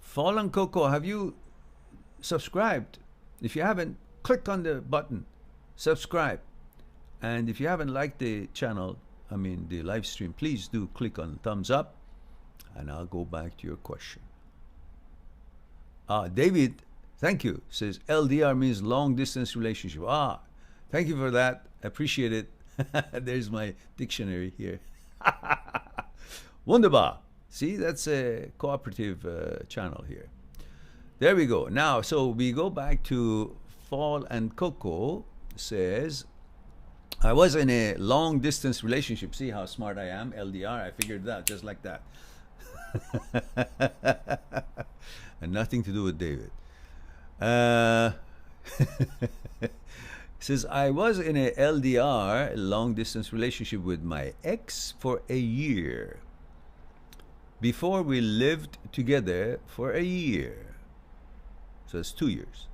Speaker 1: Fall and Coco, have you subscribed? If you haven't, click on the button, subscribe. And if you haven't liked the channel, I mean the live stream, please do click on thumbs up, and I'll go back to your question. David, thank you, says LDR means long distance relationship. Thank you for that. I appreciate it. There's my dictionary here. Wunderbar. See, that's a cooperative channel here. There we go. Now, so we go back to Fall and Coco says, I was in a long distance relationship. See how smart I am? LDR, I figured that just like that. And nothing to do with David. Says, I was in a LDR, long distance relationship with my ex for a year. Before we lived together for a year. So it's 2 years.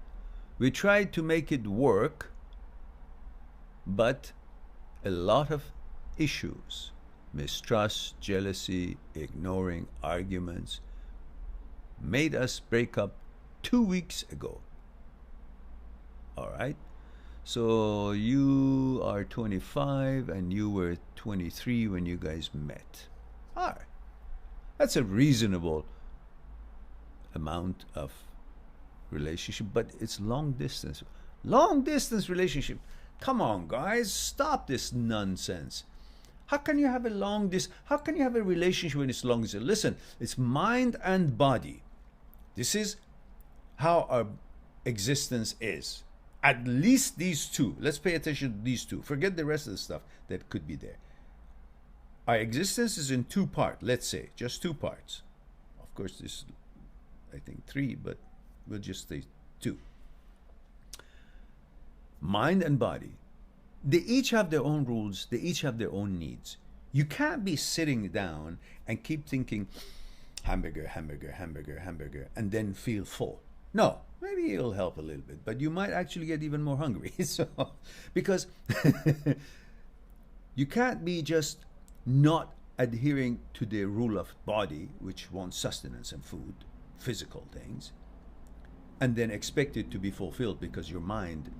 Speaker 1: We tried to make it work, but a lot of issues, mistrust, jealousy, ignoring, arguments, made us break up 2 weeks ago. All right. So you are 25 and you were 23 when you guys met. All right. That's a reasonable amount of relationship, but it's long distance. Long distance relationship. Come on, guys, stop this nonsense. How can you have a long distance? How can you have a relationship when it's long distance? Listen, it's mind and body. This is how our existence is. At least these two. Let's pay attention to these two. Forget the rest of the stuff that could be there. Our existence is in two parts, let's say, just two parts. Of course, there's, I think, three, but we'll just say two. Mind and body. They each have their own rules. They each have their own needs. You can't be sitting down and keep thinking, hamburger, hamburger, hamburger, hamburger, and then feel full. No, maybe it'll help a little bit, but you might actually get even more hungry. So, because you can't be just not adhering to the rule of body, which wants sustenance and food, physical things, and then expect it to be fulfilled because your mind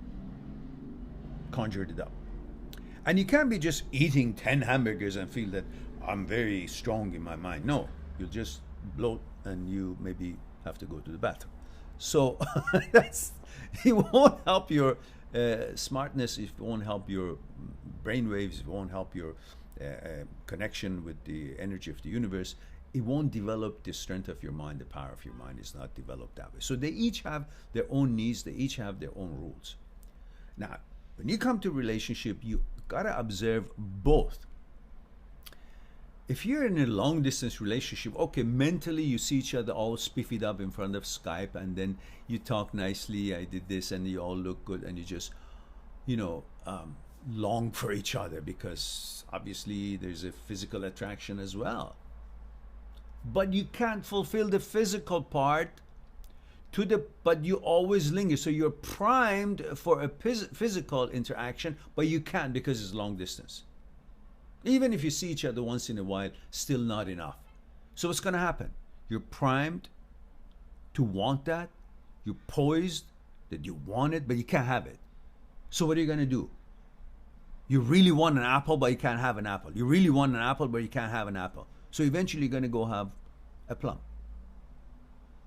Speaker 1: conjured it up. And you can't be just eating 10 hamburgers and feel that I'm very strong in my mind. No, you'll just bloat and you maybe have to go to the bathroom. So it won't help your smartness, it won't help your brainwaves, it won't help your connection with the energy of the universe. It won't develop the strength of your mind. The power of your mind is not developed that way. So they each have their own needs. They each have their own rules. Now, When you come to relationship, you gotta observe both. If you're in a long distance relationship, okay, mentally you see each other all spiffied up in front of Skype, and then you talk nicely, I did this, and you all look good, and you just, long for each other, because obviously there's a physical attraction as well. But you can't fulfill the physical part but you always linger. So you're primed for a physical interaction, but you can't because it's long distance. Even if you see each other once in a while, still not enough. So what's going to happen? You're primed to want that. You're poised that you want it, but you can't have it. So what are you going to do? You really want an apple, but you can't have an apple. You really want an apple, but you can't have an apple. So eventually you're going to go have a plum,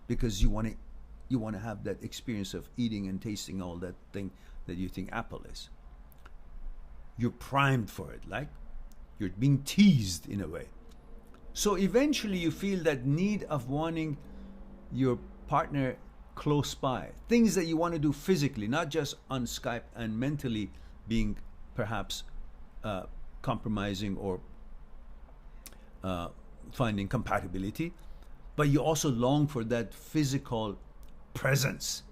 Speaker 1: because you want to have that experience of eating and tasting all that thing that you think apple is. You're primed for it, like you're being teased in a way. So eventually you feel that need of wanting your partner close by, things that you want to do physically, not just on Skype, and mentally being perhaps compromising or finding compatibility, but you also long for that physical presence,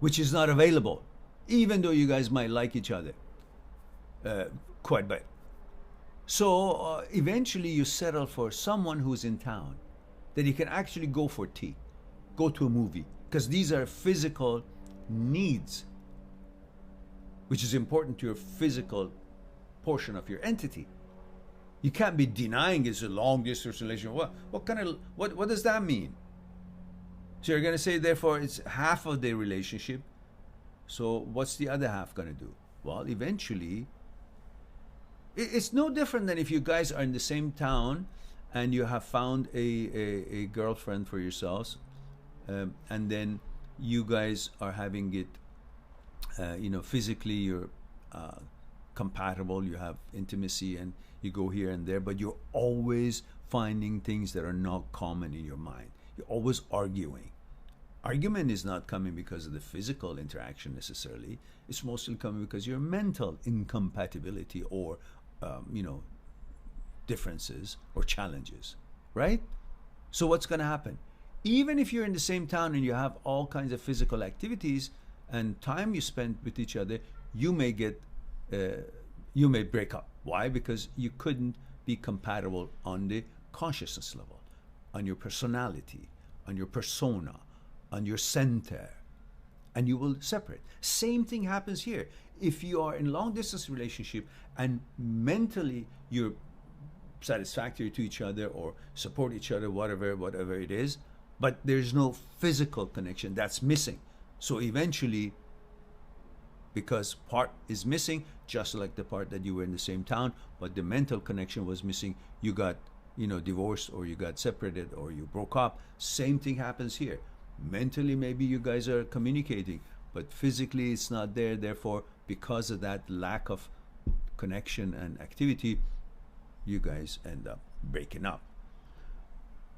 Speaker 1: which is not available, even though you guys might like each other quite bad. So eventually you settle for someone who's in town, that you can actually go for tea, go to a movie, because these are physical needs, which is important to your physical portion of your entity. You can't be denying it's a long distance relationship. What does that mean? So you're going to say, therefore, it's half of the relationship. So what's the other half going to do? Well, eventually, it's no different than if you guys are in the same town and you have found a girlfriend for yourselves, and then you guys are having it, physically you're compatible, you have intimacy, and you go here and there, but you're always finding things that are not common in your mind. You're always arguing. Argument is not coming because of the physical interaction necessarily. It's mostly coming because your mental incompatibility or, differences or challenges, right? So what's going to happen? Even if you're in the same town and you have all kinds of physical activities and time you spend with each other, you may break up. Why? Because you couldn't be compatible on the consciousness level, on your personality, on your persona, on your center, and you will separate. Same thing happens here. If you are in long distance relationship and mentally you're satisfactory to each other or support each other, whatever it is, but there's no physical connection, that's missing. So eventually, because part is missing, just like the part that you were in the same town, but the mental connection was missing, you got divorced, or you got separated, or you broke up. Same thing happens here. Mentally maybe you guys are communicating, but physically it's not there. Therefore, because of that lack of connection and activity, you guys end up breaking up.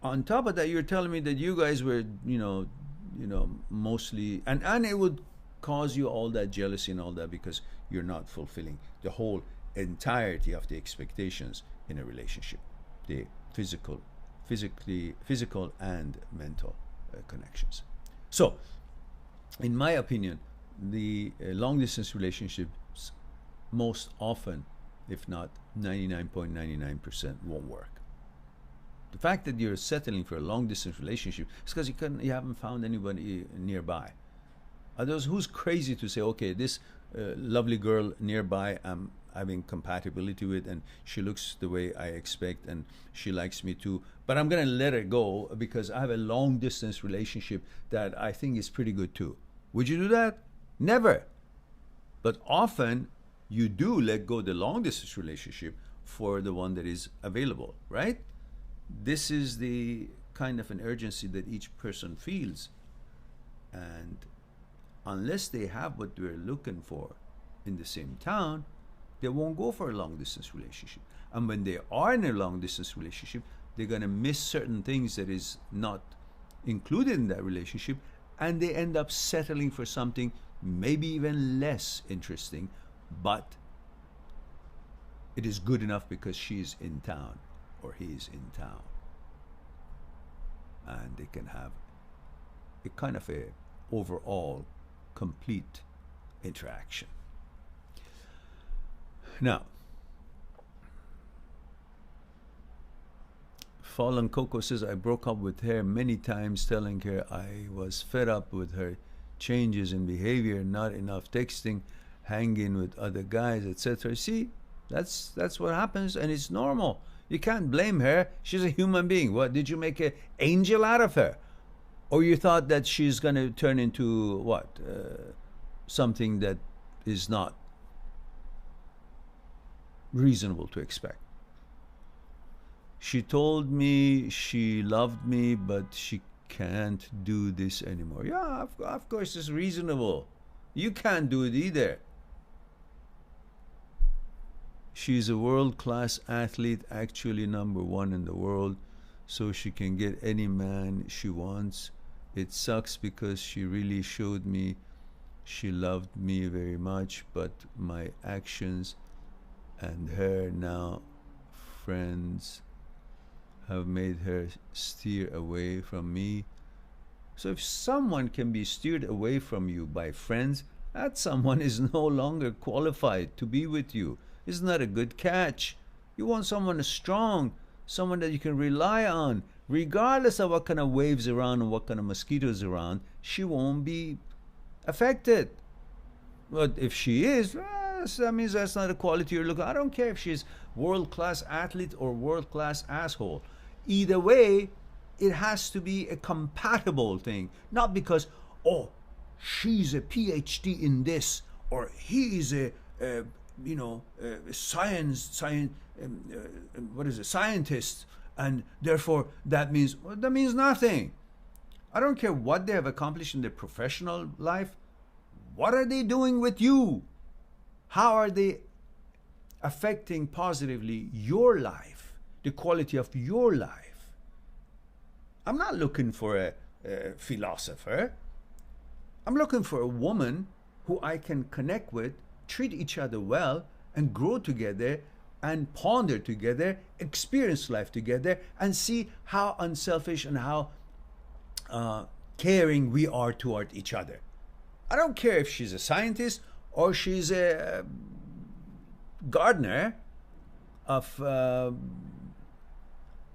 Speaker 1: On top of that, you're telling me that you guys were mostly, and it would cause you all that jealousy and all that because you're not fulfilling the whole entirety of the expectations in a relationship, the physical and mental connections. So in my opinion, the long distance relationships most often, if not 99.99%, won't work. The fact that you're settling for a long distance relationship is because you haven't found anybody nearby. Others, who's crazy to say, okay, this lovely girl nearby I'm having compatibility with, and she looks the way I expect, and she likes me too, but I'm going to let her go because I have a long distance relationship that I think is pretty good too. Would you do that? Never. But often you do let go the long distance relationship for the one that is available, right? This is the kind of an urgency that each person feels, and unless they have what they're looking for in the same town, they won't go for a long distance relationship. And when they are in a long distance relationship, they're going to miss certain things that is not included in that relationship, and they end up settling for something maybe even less interesting, but it is good enough because she's in town or he's in town, and they can have a kind of a overall complete interaction. Now, Fallen Coco says, I broke up with her many times, telling her I was fed up with her changes in behavior, not enough texting, hanging with other guys, etc. See, that's what happens, and it's normal. You can't blame her. She's a human being. What, did you make an angel out of her? Or you thought that she's going to turn into what? Something that is not reasonable to expect. She told me she loved me, but she can't do this anymore. Yeah, of course it's reasonable. You can't do it either. She's a world-class athlete, actually #1 in the world, so she can get any man she wants. It sucks because she really showed me she loved me very much, but my actions and her now friends have made her steer away from me. So if someone can be steered away from you by friends, that someone is no longer qualified to be with you. Isn't that a good catch? You want someone strong, someone that you can rely on. Regardless of what kind of waves around and what kind of mosquitoes around, she won't be affected. But if she is, that means that's not a quality you're looking. I don't care if she's world-class athlete or world-class asshole. Either way, it has to be a compatible thing. Not because, oh, she's a PhD in this, or he's a scientist, and therefore that means nothing. I don't care what they have accomplished in their professional life. What are they doing with you? How are they affecting positively your life, the quality of your life? I'm not looking for a philosopher. I'm looking for a woman who I can connect with, treat each other well, and grow together and ponder together, experience life together, and see how unselfish and how caring we are toward each other. I don't care if she's a scientist or she's a gardener of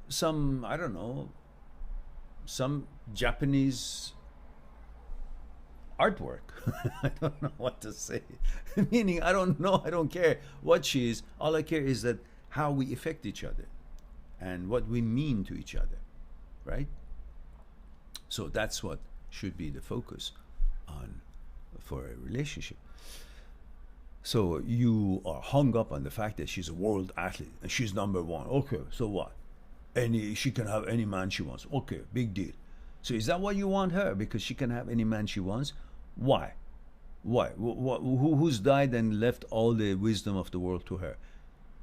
Speaker 1: some, I don't know, some Japanese artwork. I don't know what to say. Meaning, I don't know, I don't care what she is. All I care is that how we affect each other and what we mean to each other, right? So that's what should be the focus on for a relationship. So you are hung up on the fact that she's a world athlete and she's #1. Okay, so what? She can have any man she wants. Okay, big deal. So is that what you want her? Because she can have any man she wants? Why? Who's died and left all the wisdom of the world to her?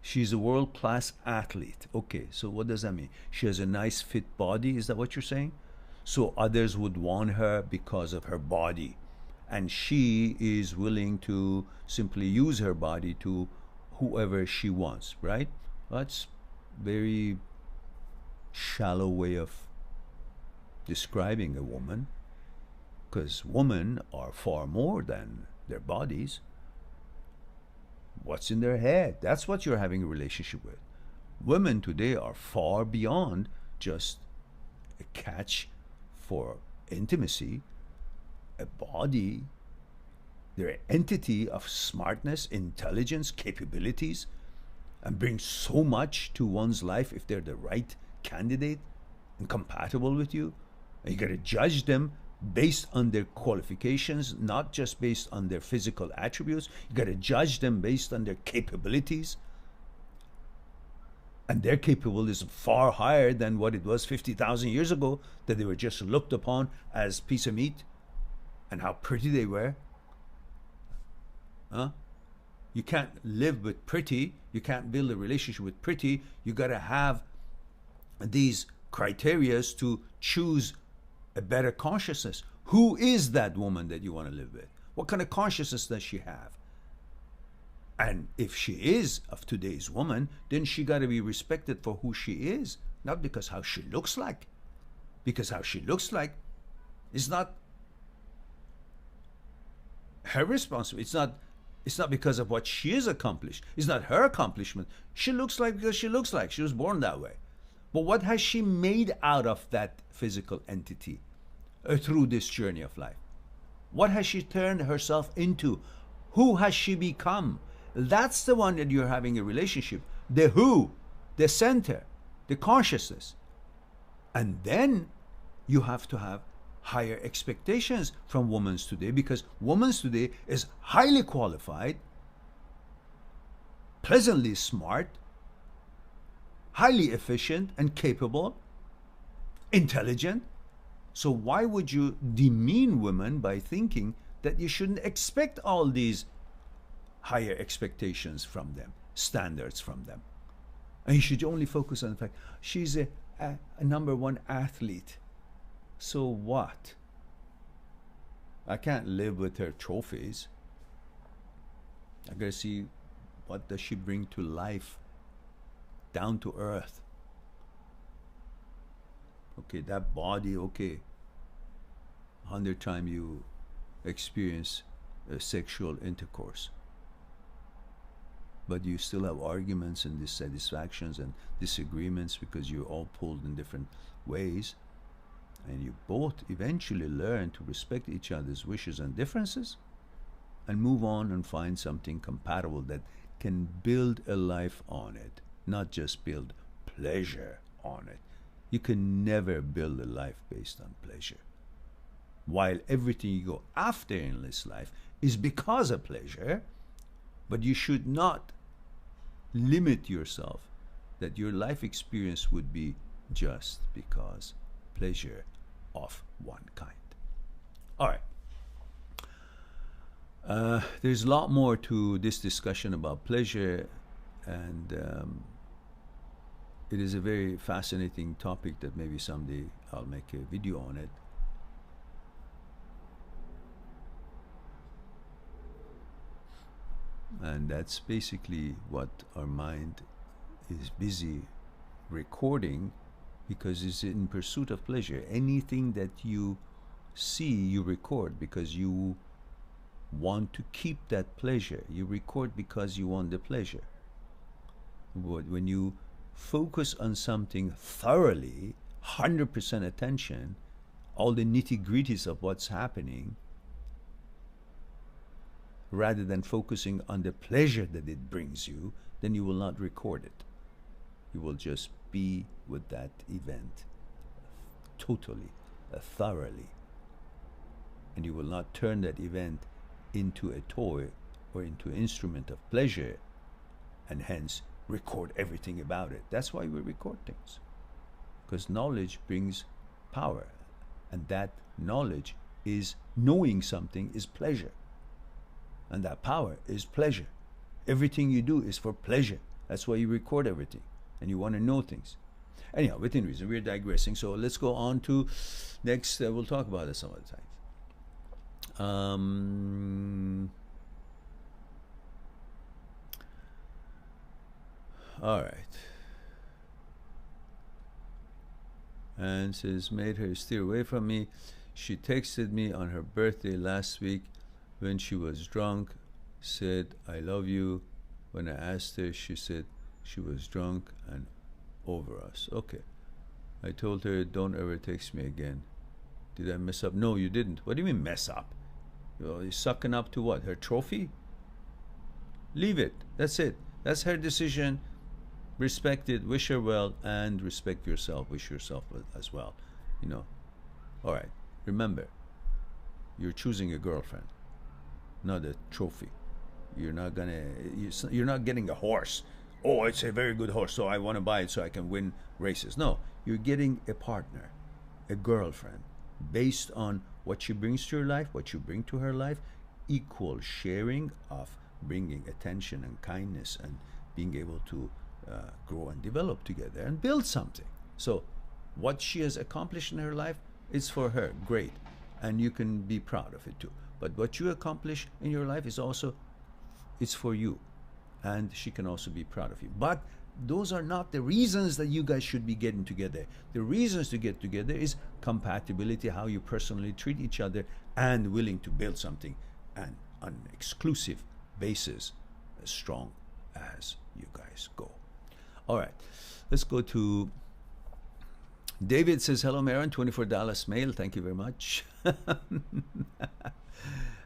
Speaker 1: She's a world-class athlete. Okay, so what does that mean? She has a nice fit body. Is that what you're saying? So others would want her because of her body, and she is willing to simply use her body to whoever she wants, right? That's very shallow way of describing a woman, because women are far more than their bodies. What's in their head? That's what you're having a relationship with. Women today are far beyond just a catch for intimacy, a body. They're an entity of smartness, intelligence, capabilities, and bring so much to one's life if they're the right candidate and compatible with you. And you got to judge them based on their qualifications, not just based on their physical attributes. You got to judge them based on their capabilities. And their capabilities are far higher than what it was 50,000 years ago, that they were just looked upon as piece of meat, and how pretty they were. Huh? You can't live with pretty. You can't build a relationship with pretty. You got to have these criterias to choose a better consciousness. Who is that woman that you want to live with? What kind of consciousness does she have? And if she is of today's woman, then she got to be respected for who she is, not because how she looks like. Because how she looks like is not her responsibility. It's not because of what she has accomplished. It's not her accomplishment. She looks like because she looks like. She was born that way. But what has she made out of that physical entity through this journey of life? What has she turned herself into? Who has she become? That's the one that you're having a relationship. The who, the center, the consciousness. And then you have to have higher expectations from women today, because women today is highly qualified, pleasantly smart, highly efficient and capable, intelligent. So why would you demean women by thinking that you shouldn't expect all these higher expectations from them, standards from them? And you should only focus on the fact she's a number one athlete. So what? I can't live with her trophies. I gotta see what does she bring to life, down to earth. Okay, that body, okay. 100 times you experience sexual intercourse, but you still have arguments and dissatisfactions and disagreements because you're all pulled in different ways, and you both eventually learn to respect each other's wishes and differences and move on and find something compatible that can build a life on it, not just build pleasure on it. You can never build a life based on pleasure. While everything you go after in this life is because of pleasure, but you should not limit yourself that your life experience would be just because pleasure of one kind. All right. There's a lot more to this discussion about pleasure, and it is a very fascinating topic that maybe someday I'll make a video on it. And that's basically what our mind is busy recording, because it's in pursuit of pleasure. Anything that you see, you record because you want to keep that pleasure. You record because you want the pleasure. But when you focus on something thoroughly, 100% attention, all the nitty-gritties of what's happening, rather than focusing on the pleasure that it brings you, then you will not record it. You will just be with that event totally, thoroughly. And you will not turn that event into a toy or into an instrument of pleasure, and hence record everything about it. That's why we record things, because knowledge brings power, and that knowledge is knowing something is pleasure, and that power is pleasure. Everything you do is for pleasure. That's why you record everything, and you want to know things. Anyhow, within reason, we're digressing, so let's go on to next. We'll talk about it some other time. All right. And says, made her steer away from me. She texted me on her birthday last week when she was drunk, said, I love you. When I asked her, she said she was drunk and over us. Okay. I told her, don't ever text me again. Did I mess up? No, you didn't. What do you mean mess up? You're sucking up to what? Her trophy? Leave it. That's it. That's her decision. Respect it, wish her well, and respect yourself, wish yourself as well. You know. All right. Remember, you're choosing a girlfriend, not a trophy. You're not getting a horse. Oh, it's a very good horse, so I want to buy it so I can win races. No, you're getting a partner, a girlfriend, based on what she brings to your life, what you bring to her life, equal sharing of bringing attention and kindness and being able to grow and develop together and build something. So what she has accomplished in her life is for her, great, and you can be proud of it too. But what you accomplish in your life is also, it's for you. and she can also be proud of you. But those are not the reasons that you guys should be getting together. The reasons to get together is compatibility, how you personally treat each other, and willing to build something, and on an exclusive basis, as strong as you guys go. All right, let's go to David. Says, hello Mehran, $24 mail, thank you very much.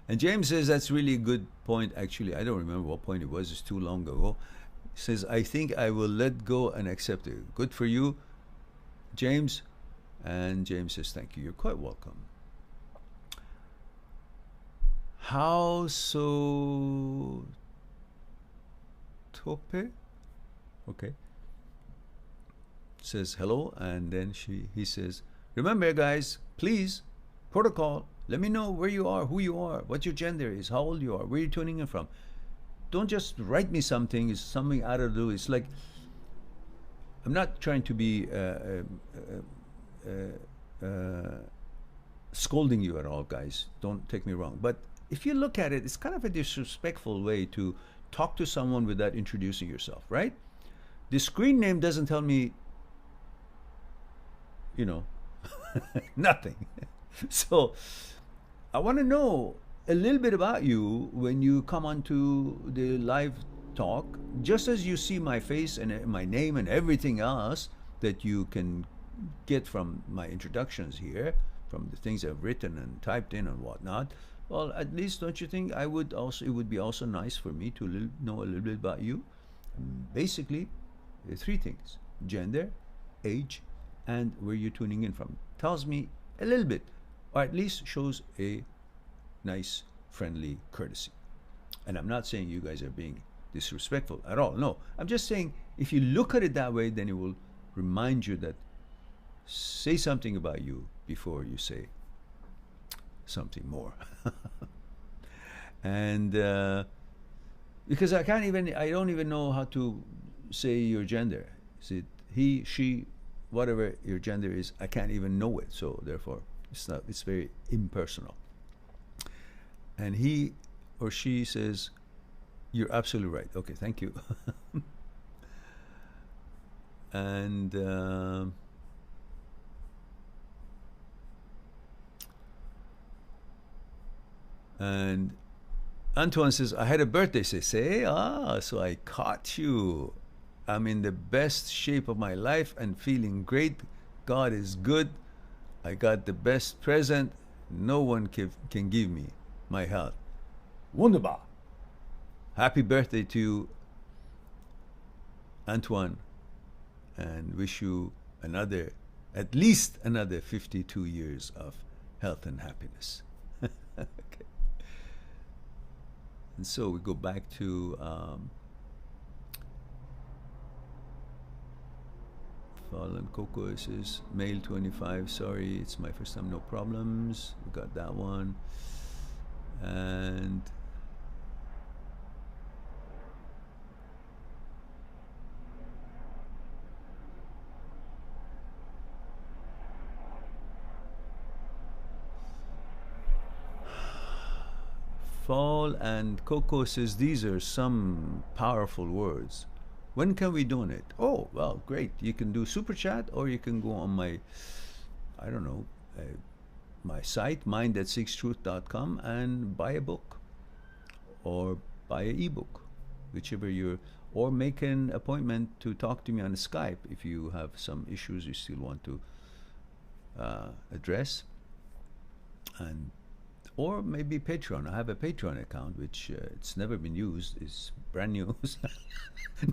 Speaker 1: And James says, that's really a good point. Actually, I don't remember what point it was, it's too long ago. He says, I think I will let go and accept it. Good for you, James. And James says, thank you, you're quite welcome. How so tope? Okay. Says hello, and then he says, remember guys, please, protocol, let me know where you are, who you are, what your gender is, how old you are, where you're tuning in from. Don't just write me something, it's something out of the blue. It's like, I'm not trying to be scolding you at all, guys, don't take me wrong, but if you look at it, it's kind of a disrespectful way to talk to someone without introducing yourself, right? The screen name doesn't tell me, you know, nothing. So I want to know a little bit about you when you come onto the live talk, just as you see my face and my name and everything else that you can get from my introductions here, from the things I've written and typed in and whatnot. Well, at least don't you think it would be also nice for me to know a little bit about you? Basically, three things: gender, age, and where you're tuning in from. Tells me a little bit, or at least shows a nice, friendly courtesy. And I'm not saying you guys are being disrespectful at all. No, I'm just saying if you look at it that way, then it will remind you that say something about you before you say something more. And because I don't even know how to say your gender. Is it he, she, whatever your gender is, I can't even know it. So therefore, it's very impersonal. And he or she says, you're absolutely right. Okay, thank you. And Antoine says, I had a birthday. Say, so I caught you. I'm in the best shape of my life and feeling great. God is good. I got the best present no one can give me, my health. Wunderbar. Happy birthday to you, Antoine, and wish you at least another 52 years of health and happiness. Okay. And so we go back to Fallen Coco says, male 25, sorry, it's my first time, no problems. We got that one. And Fall and Coco says, these are some powerful words. When can we donate? Oh, well, great. You can do super chat, or you can go on my, I don't know, my site, mind@6truth.com, and buy a book or buy an ebook, whichever or make an appointment to talk to me on Skype if you have some issues you still want to address. Or maybe Patreon. I have a Patreon account which it's never been used. It's brand new.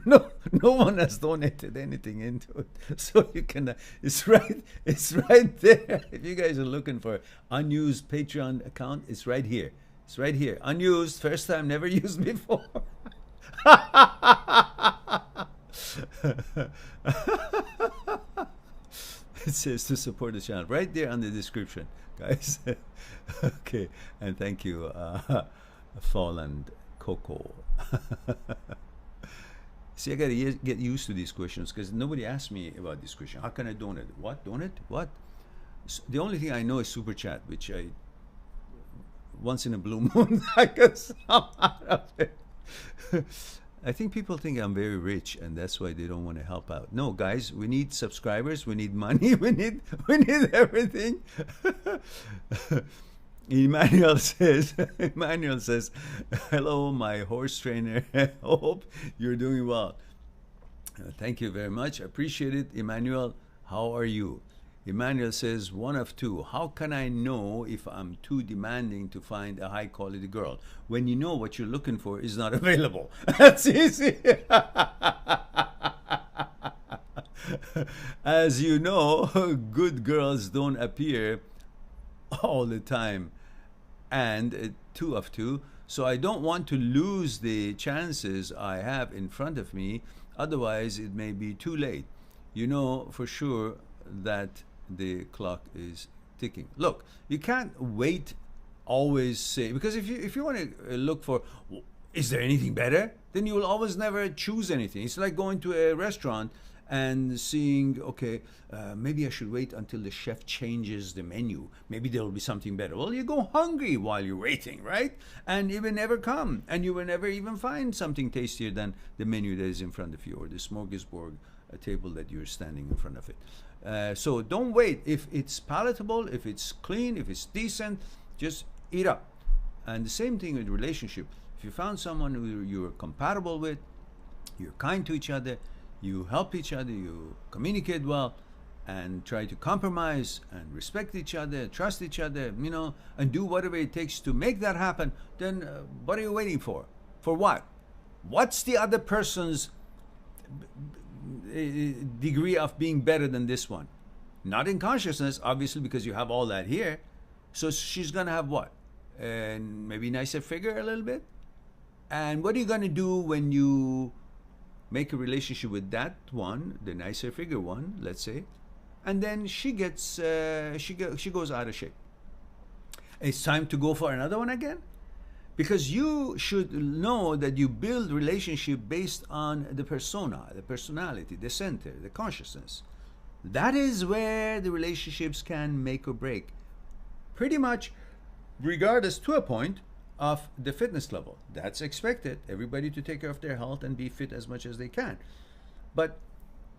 Speaker 1: No one has donated anything into it, so you can. It's right there. If you guys are looking for unused Patreon account, it's right here. It's right here. Unused, first time, never used before. It says to support the channel right there on the description, guys. Okay, and thank you, Fall and Coco. See, I gotta get used to these questions because nobody asked me about this question. How can I donate? What? Donate? What? The only thing I know is super chat, which I once in a blue moon I can some out of it. I think people think I'm very rich, and that's why they don't want to help out. No, guys, we need subscribers, we need money, we need everything. Emmanuel says, hello, my horse trainer. Hope you're doing well. Thank you very much. Appreciate it, Emmanuel. How are you? Emmanuel says, one of two. How can I know if I'm too demanding to find a high quality girl? When you know what you're looking for is not available. That's easy. As you know, good girls don't appear all the time, and two of two. So I don't want to lose the chances I have in front of me. Otherwise, it may be too late. You know for sure that the clock is ticking. Look, you can't wait always say, because if you want to look for, is there anything better, then you will always never choose anything. It's like going to a restaurant and seeing, okay, maybe I should wait until the chef changes the menu. Maybe there will be something better. Well, you go hungry while you're waiting, right? And it will never come. And you will never even find something tastier than the menu that is in front of you, or the smorgasbord table that you're standing in front of it. So don't wait. If it's palatable, if it's clean, if it's decent, just eat up. And the same thing with relationship. If you found someone who you're compatible with, you're kind to each other, you help each other, you communicate well, and try to compromise and respect each other, trust each other, you know, and do whatever it takes to make that happen, then what are you waiting for? For what? What's the other person's degree of being better than this one? Not in consciousness, obviously, because you have all that here. So she's gonna have what? And maybe nicer figure a little bit. And what are you gonna do when you make a relationship with that one, the nicer figure one, let's say, and then she gets she goes out of shape? It's time to go for another one again. Because you should know that you build relationship based on the persona, the personality, the center, the consciousness. That is where the relationships can make or break. Pretty much regardless to a point of the fitness level. That's expected. Everybody to take care of their health and be fit as much as they can. But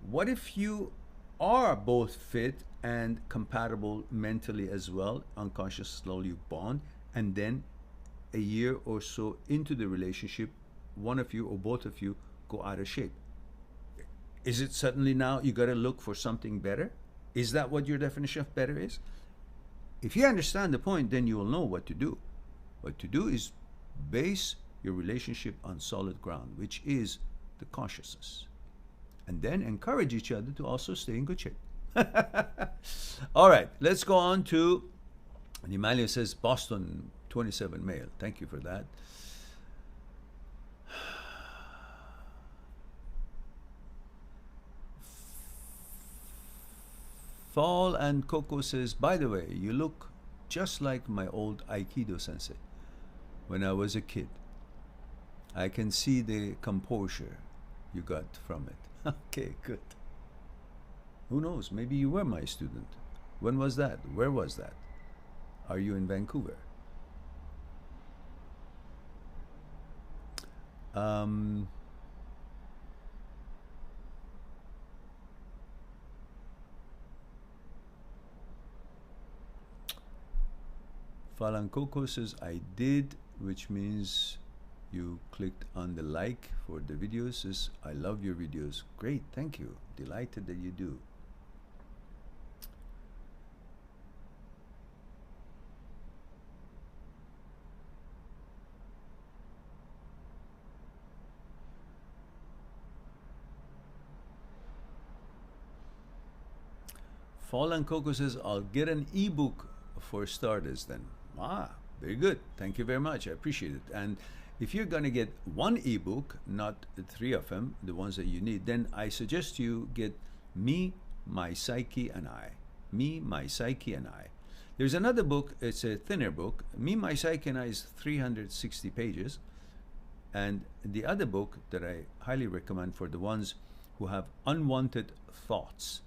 Speaker 1: what if you are both fit and compatible mentally as well, unconscious, slowly bond, and then a year or so into the relationship, one of you or both of you go out of shape? Is it suddenly now you got to look for something better? Is that what your definition of better is? If you understand the point, then you will know what to do. What to do is base your relationship on solid ground, which is the consciousness. And then encourage each other to also stay in good shape. All right, let's go on to, and Emmanuel says, Boston 27 male. Thank you for that. Fall and Coco says, by the way, you look just like my old Aikido sensei when I was a kid. I can see the composure you got from it. Okay, good. Who knows? Maybe you were my student. When was that? Where was that? Are you in Vancouver? Falankoko says, I did, which means you clicked on the like for the videos. Says, I love your videos. Great, thank you. Delighted that you do. Fallen Coco says, I'll get an ebook for starters then. Ah, very good. Thank you very much. I appreciate it. And if you're going to get one ebook, not three of them, the ones that you need, then I suggest you get Me, My Psyche, and I. Me, My Psyche, and I. There's another book. It's a thinner book. Me, My Psyche, and I is 360 pages. And the other book that I highly recommend for the ones who have unwanted thoughts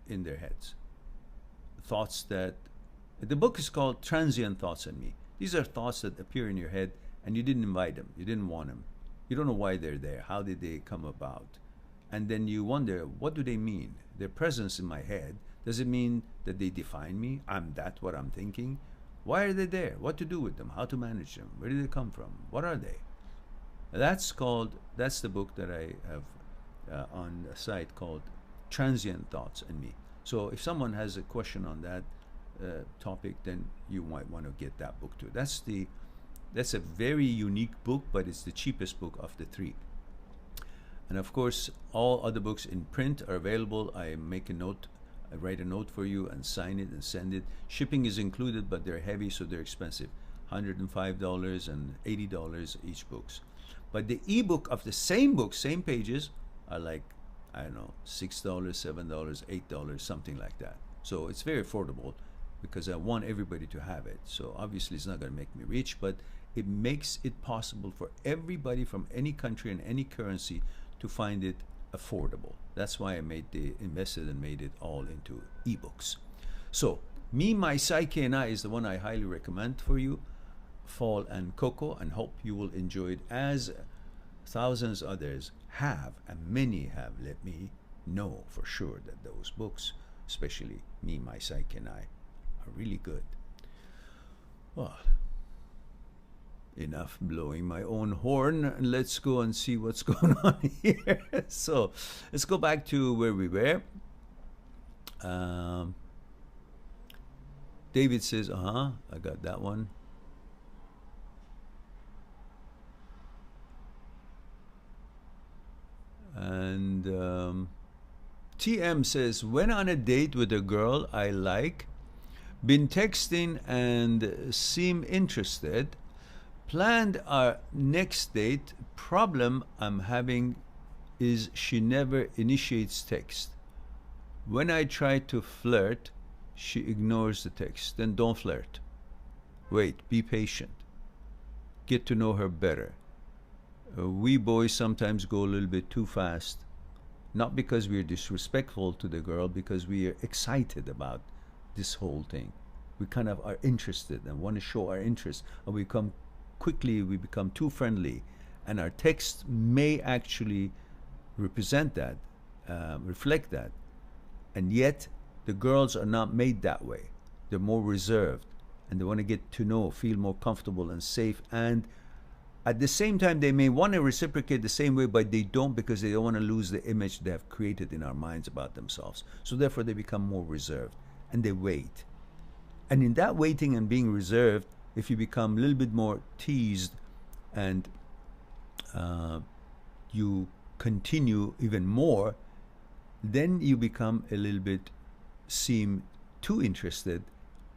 Speaker 1: in their heads. Thoughts that, the book is called Transient Thoughts on Me. These are thoughts that appear in your head and you didn't invite them, you didn't want them. You don't know why they're there. How did they come about? And then you wonder, what do they mean? Their presence in my head, does it mean that they define me? I'm that what I'm thinking? Why are they there? What to do with them? How to manage them? Where do they come from? What are they? That's the book that I have on a site called Transient Thoughts in Me. So if someone has a question on that topic, then you might want to get that book too. That's a very unique book, but it's the cheapest book of the three. And of course, all other books in print are available. I write a note for you and sign it and send it. Shipping is included, but they're heavy, so they're expensive. $105 and $80 each books. But the ebook of the same book, same pages, are like, I don't know, $6, $7, $8, something like that. So it's very affordable because I want everybody to have it. So obviously it's not going to make me rich, but it makes it possible for everybody from any country and any currency to find it affordable. That's why I invested and made it all into ebooks. So Me, My Psyche, and I is the one I highly recommend for you. Fall and Cocoa, and hope you will enjoy it as thousands others have, and many have let me know for sure that those books, especially Me, My Psyche, and I, are really good. Well, enough blowing my own horn. Let's go and see what's going on here. So let's go back to where we were. David says, I got that one. And TM says, when on a date with a girl I like, been texting and seem interested, planned our next date. Problem I'm having is she never initiates text. When I try to flirt, she ignores the text. Then don't flirt. Wait, be patient. Get to know her better. We boys sometimes go a little bit too fast, not because we're disrespectful to the girl, because we are excited about this whole thing. We kind of are interested and want to show our interest, and we become too friendly, and our text may actually represent that, reflect that, and yet the girls are not made that way. They're more reserved, and they want to get to know, feel more comfortable and safe, and at the same time, they may want to reciprocate the same way, but they don't, because they don't want to lose the image they have created in our minds about themselves. So therefore, they become more reserved, and they wait. And in that waiting and being reserved, if you become a little bit more teased and you continue even more, then you become a little bit seem too interested,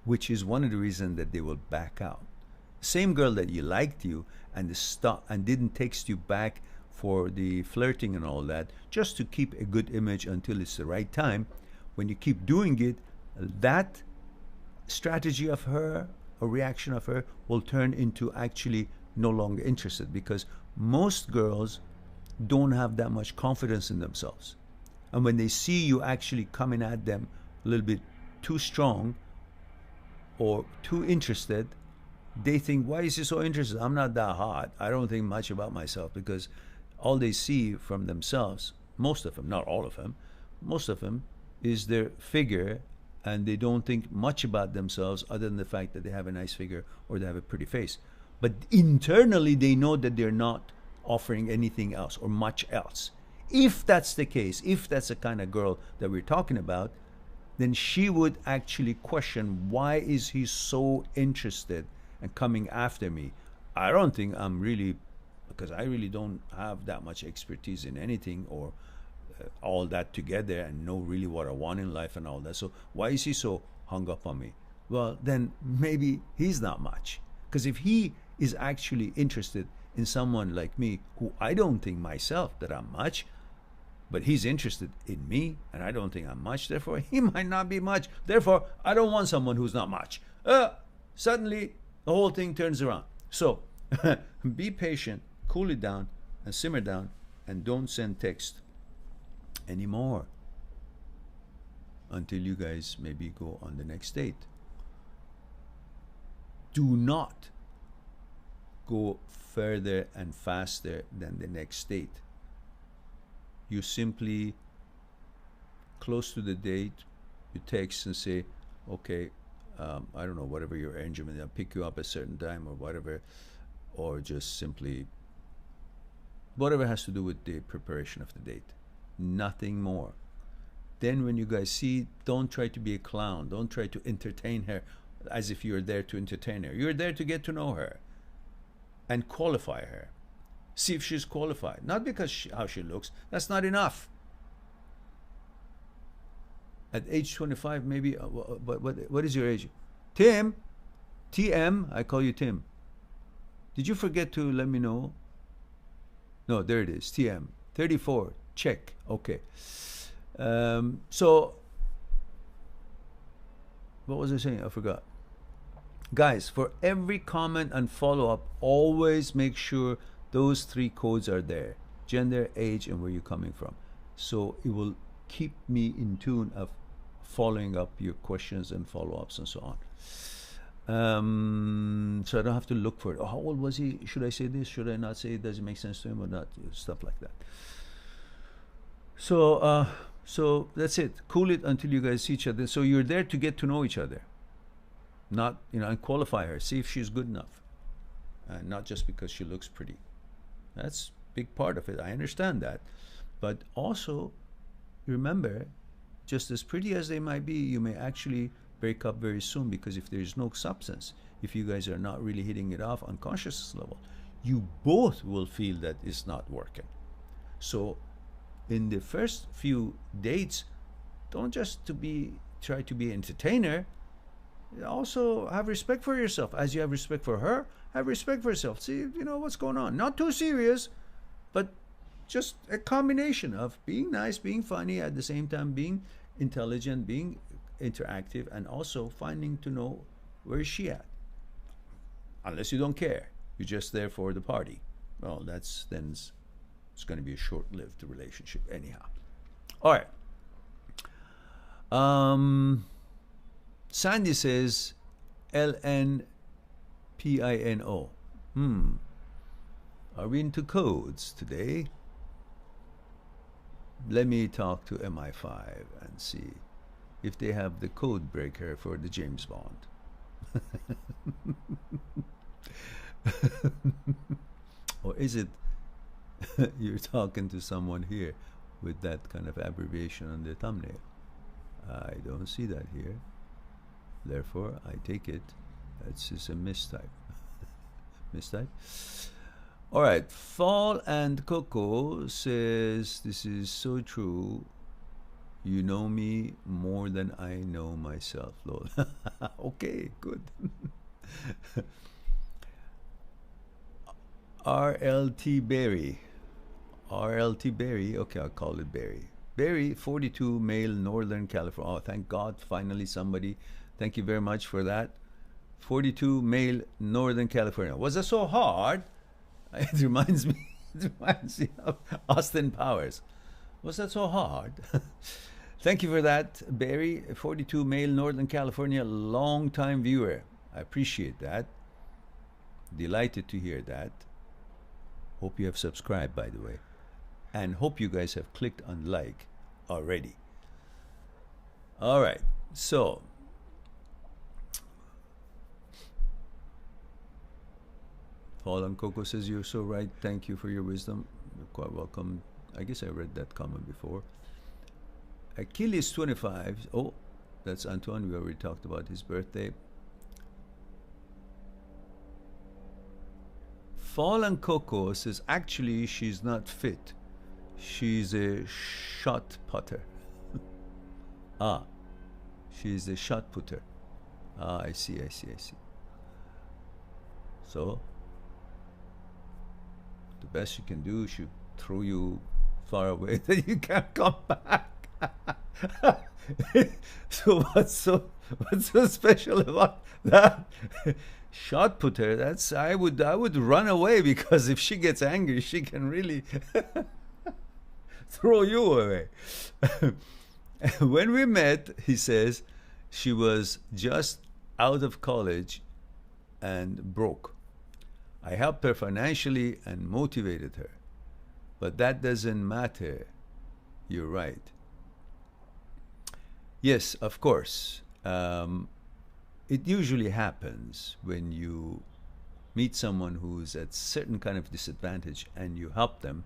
Speaker 1: which is one of the reasons that they will back out. Same girl that you liked you and didn't text you back for the flirting and all that, just to keep a good image until it's the right time. When you keep doing it, that strategy of her or reaction of her will turn into actually no longer interested, because most girls don't have that much confidence in themselves. And when they see you actually coming at them a little bit too strong or too interested, they think, why is he so interested? I'm not that hot. I don't think much about myself, because all they see from themselves, most of them, not all of them, most of them, is their figure, and they don't think much about themselves other than the fact that they have a nice figure or they have a pretty face. But internally, they know that they're not offering anything else or much else. If that's the case, if that's the kind of girl that we're talking about, then she would actually question, why is he so interested and coming after me? I don't think I'm really, because I really don't have that much expertise in anything or all that together and know really what I want in life and all that. So why is he so hung up on me? Well, then maybe he's not much. Because if he is actually interested in someone like me, who I don't think myself that I'm much, but he's interested in me and I don't think I'm much, therefore he might not be much. Therefore, I don't want someone who's not much. Suddenly, the whole thing turns around. So be patient, cool it down, and simmer down, and don't send text anymore until you guys maybe go on the next date. Do not go further and faster than the next date. You simply, close to the date, you text and say, okay, I don't know, whatever your arrangement, I'll pick you up at a certain time or whatever, or just simply whatever has to do with the preparation of the date. Nothing more. Then when you guys see, don't try to be a clown. Don't try to entertain her as if you're there to entertain her. You're there to get to know her and qualify her. See if she's qualified. Not because how she looks. That's not enough. At age 25, maybe, what is your age? Tim, TM, I call you Tim. Did you forget to let me know? No, there it is, TM, 34, check, okay. So, what was I saying? I forgot. Guys, for every comment and follow-up, always make sure those 3 codes are there. Gender, age, and where you're coming from. So it will keep me in tune of following up your questions and follow-ups and so on. So I don't have to look for it. Oh, how old was he? Should I say this? Should I not say it? Does it make sense to him or not? Stuff like that. So, so that's it. Cool it until you guys see each other. So you're there to get to know each other, not, you know, and qualify her. See if she's good enough, and not just because she looks pretty. That's a big part of it. I understand that, but also remember, just as pretty as they might be, you may actually break up very soon, because if there's no substance, if you guys are not really hitting it off on consciousness level, you both will feel that it's not working. So in the first few dates, don't just try to be an entertainer. Also have respect for yourself. As you have respect for her, have respect for yourself. See, you know, what's going on. Not too serious, but just a combination of being nice, being funny, at the same time being intelligent, being interactive, and also finding to know where is she at. Unless you don't care, you're just there for the party. Well, that's then it's going to be a short-lived relationship anyhow. All right. Sandy says LNPINO. Are we into codes today? Let me talk to MI5 and see if they have the code breaker for the James Bond. Or is it you're talking to someone here with that kind of abbreviation on the thumbnail? I don't see that here. Therefore, I take it that's just a mistype. Mistype? All right. Fall and Coco says, this is so true. You know me more than I know myself, Lord. Okay, good. RLT Berry. RLT Berry. Okay, I'll call it Berry. Berry, 42, male, Northern California. Oh, thank God, finally somebody. Thank you very much for that. 42, male, Northern California. Was that so hard? It reminds me of Austin Powers. Was that so hard? Thank you for that, Barry. 42, male, Northern California, long-time viewer. I appreciate that. Delighted to hear that. Hope you have subscribed, by the way. And hope you guys have clicked on like already. All right. So, Fallen Coco says, you're so right. Thank you for your wisdom. You're quite welcome. I guess I read that comment before. Achilles 25. Oh, that's Antoine. We already talked about his birthday. Fallen Coco says, actually, she's not fit. She's a shot putter. Ah, she's a shot putter. Ah, I see. So, the best you can do is she throw you far away that you can't come back. So what's so special about that? Shot putter, that's I would run away, because if she gets angry, she can really throw you away. When we met, he says, she was just out of college and broke. I helped her financially and motivated her. But that doesn't matter. You're right. Yes, of course. It usually happens when you meet someone who's at certain kind of disadvantage and you help them.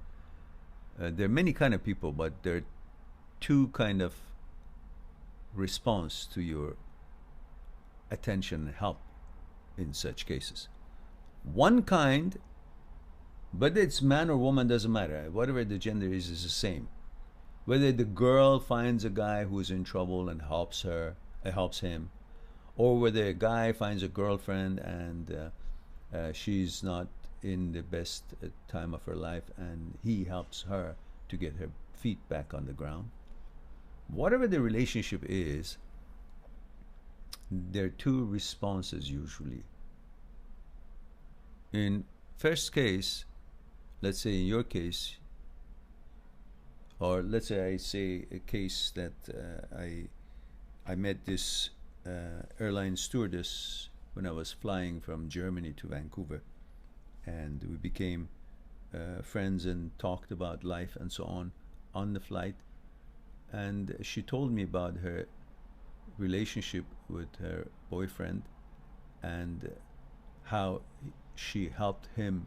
Speaker 1: There are many kind of people, but there are two kind of response to your attention and help in such cases. One kind, but it's man or woman, doesn't matter. Whatever the gender is the same. Whether the girl finds a guy who's in trouble and helps him, or whether a guy finds a girlfriend and she's not in the best time of her life and he helps her to get her feet back on the ground. Whatever the relationship is, there are two responses usually. In first case, let's say in your case, or let's say I say a case that I met this airline stewardess when I was flying from Germany to Vancouver, and we became friends and talked about life and so on the flight. And she told me about her relationship with her boyfriend and how she helped him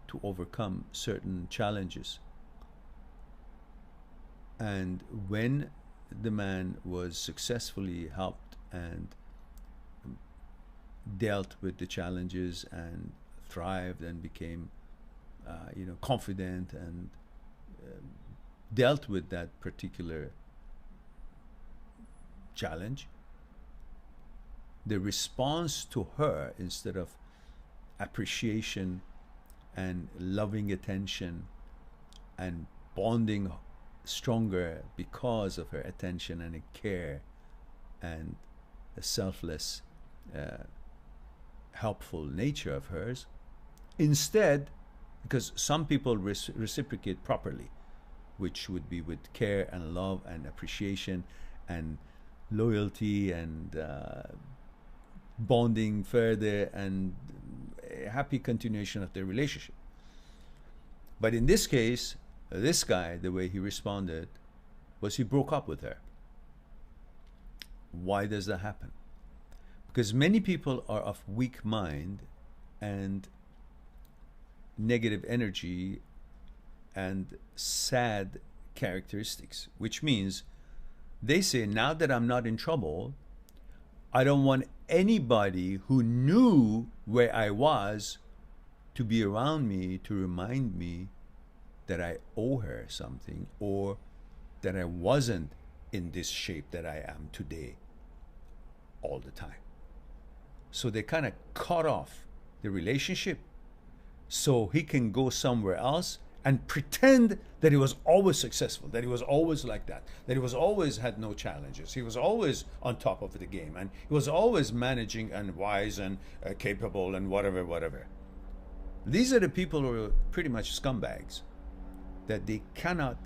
Speaker 1: to overcome certain challenges. And when the man was successfully helped and dealt with the challenges and thrived and became confident and dealt with that particular challenge, the response to her, instead of appreciation and loving attention and bonding stronger because of her attention and care and the selfless helpful nature of hers, instead, because some people reciprocate properly, which would be with care and love and appreciation and loyalty and bonding further and a happy continuation of their relationship. But in this case, this guy, the way he responded was he broke up with her. Why does that happen? Because many people are of weak mind and negative energy and sad characteristics, which means they say, now that I'm not in trouble, I don't want anybody who knew where I was to be around me to remind me that I owe her something or that I wasn't in this shape that I am today all the time. So they kind of cut off the relationship so he can go somewhere else and pretend that he was always successful, that he was always like that he was always had no challenges, he was always on top of the game, and he was always managing and wise and capable and whatever. These are the people who are pretty much scumbags, that they cannot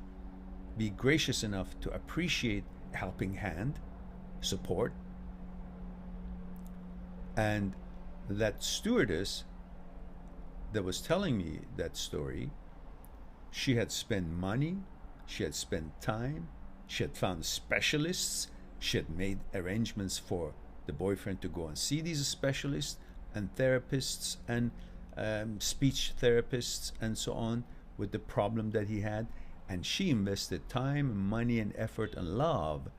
Speaker 1: be gracious enough to appreciate a helping hand, support. And that stewardess that was telling me that story, she had spent money, she had spent time, she had found specialists, she had made arrangements for the boyfriend to go and see these specialists and therapists and speech therapists and so on with the problem that he had. And she invested time, money, and effort and love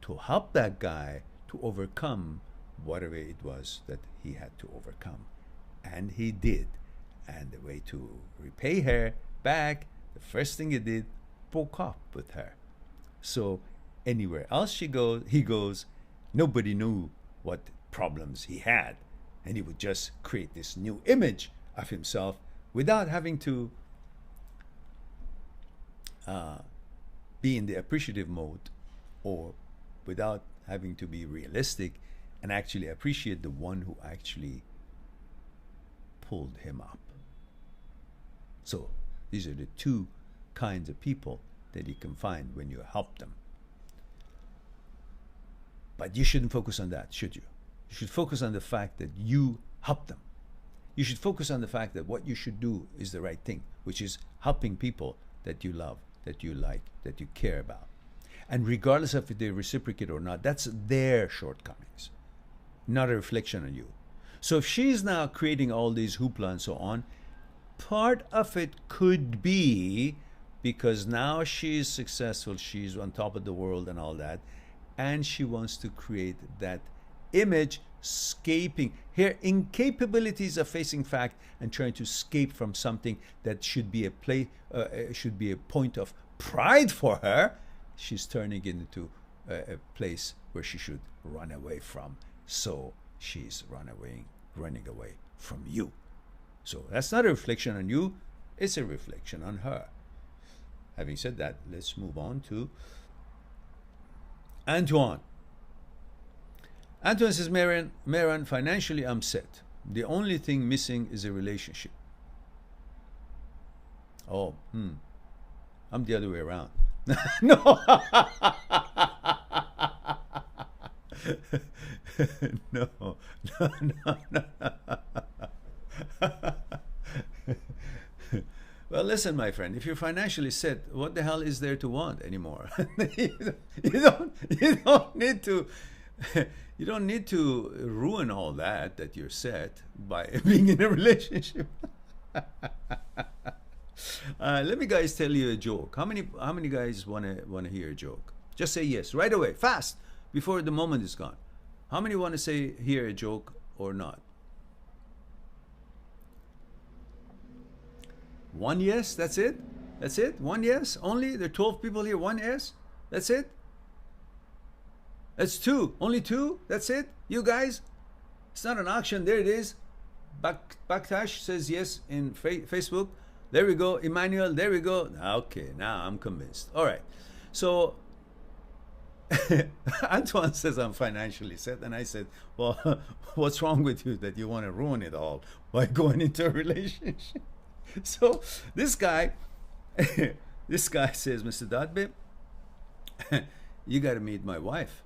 Speaker 1: to help that guy to overcome whatever it was that he had to overcome. And he did. And the way to repay her back, the first thing he did, broke up with her. So anywhere else he goes, nobody knew what problems he had. And he would just create this new image of himself without having to be in the appreciative mode, or without having to be realistic and actually appreciate the one who actually pulled him up. So these are the two kinds of people that you can find when you help them. But you shouldn't focus on that, should you? You should focus on the fact that you helped them. You should focus on the fact that what you should do is the right thing, which is helping people that you love, that you like, that you care about. And regardless of if they reciprocate or not, that's their shortcomings, not a reflection on you. So if she's now creating all these hoopla and so on, part of it could be because now she's successful, she's on top of the world and all that, and she wants to create that image, escaping her incapabilities of facing fact and trying to escape from something that should be a point of pride for her. She's turning it into a place where she should run away from. So she's running away from you. So that's not a reflection on you, it's a reflection on her. Having said that, let's move on to Antoine. Antoine says, Mehran, financially I'm set. The only thing missing is a relationship. Oh, I'm the other way around. No. No. Well, listen, my friend, if you're financially set, what the hell is there to want anymore? You don't need to you don't need to ruin all that you're set by being in a relationship. Let me guys tell you a joke. How many guys want to hear a joke? Just say yes right away, fast, before the moment is gone. How many want to hear a joke or not? One yes, that's it? That's it? One yes only? There are 12 people here, one yes? That's it? That's two. Only two? That's it? You guys? It's not an auction. There it is. Baktash says yes in Facebook. There we go. Emmanuel, there we go. Okay, now I'm convinced. All right. So Antoine says I'm financially set. And I said, well, what's wrong with you that you want to ruin it all by going into a relationship? So this guy says, Mr. Dadbeh, you got to meet my wife.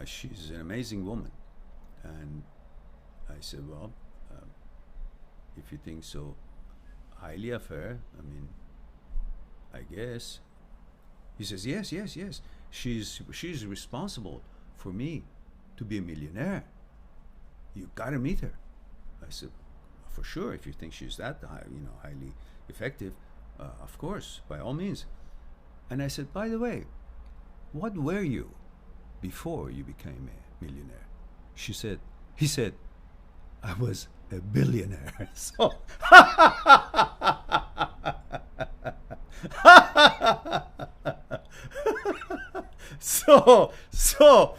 Speaker 1: She's an amazing woman. And I said, well, if you think so highly of her, I mean, I guess. He says, yes. She's responsible for me to be a millionaire. You got to meet her. I said, for sure, if you think she's that highly effective, of course, by all means. And I said, by the way, what were you before you became a millionaire? He said, I was a billionaire. So, so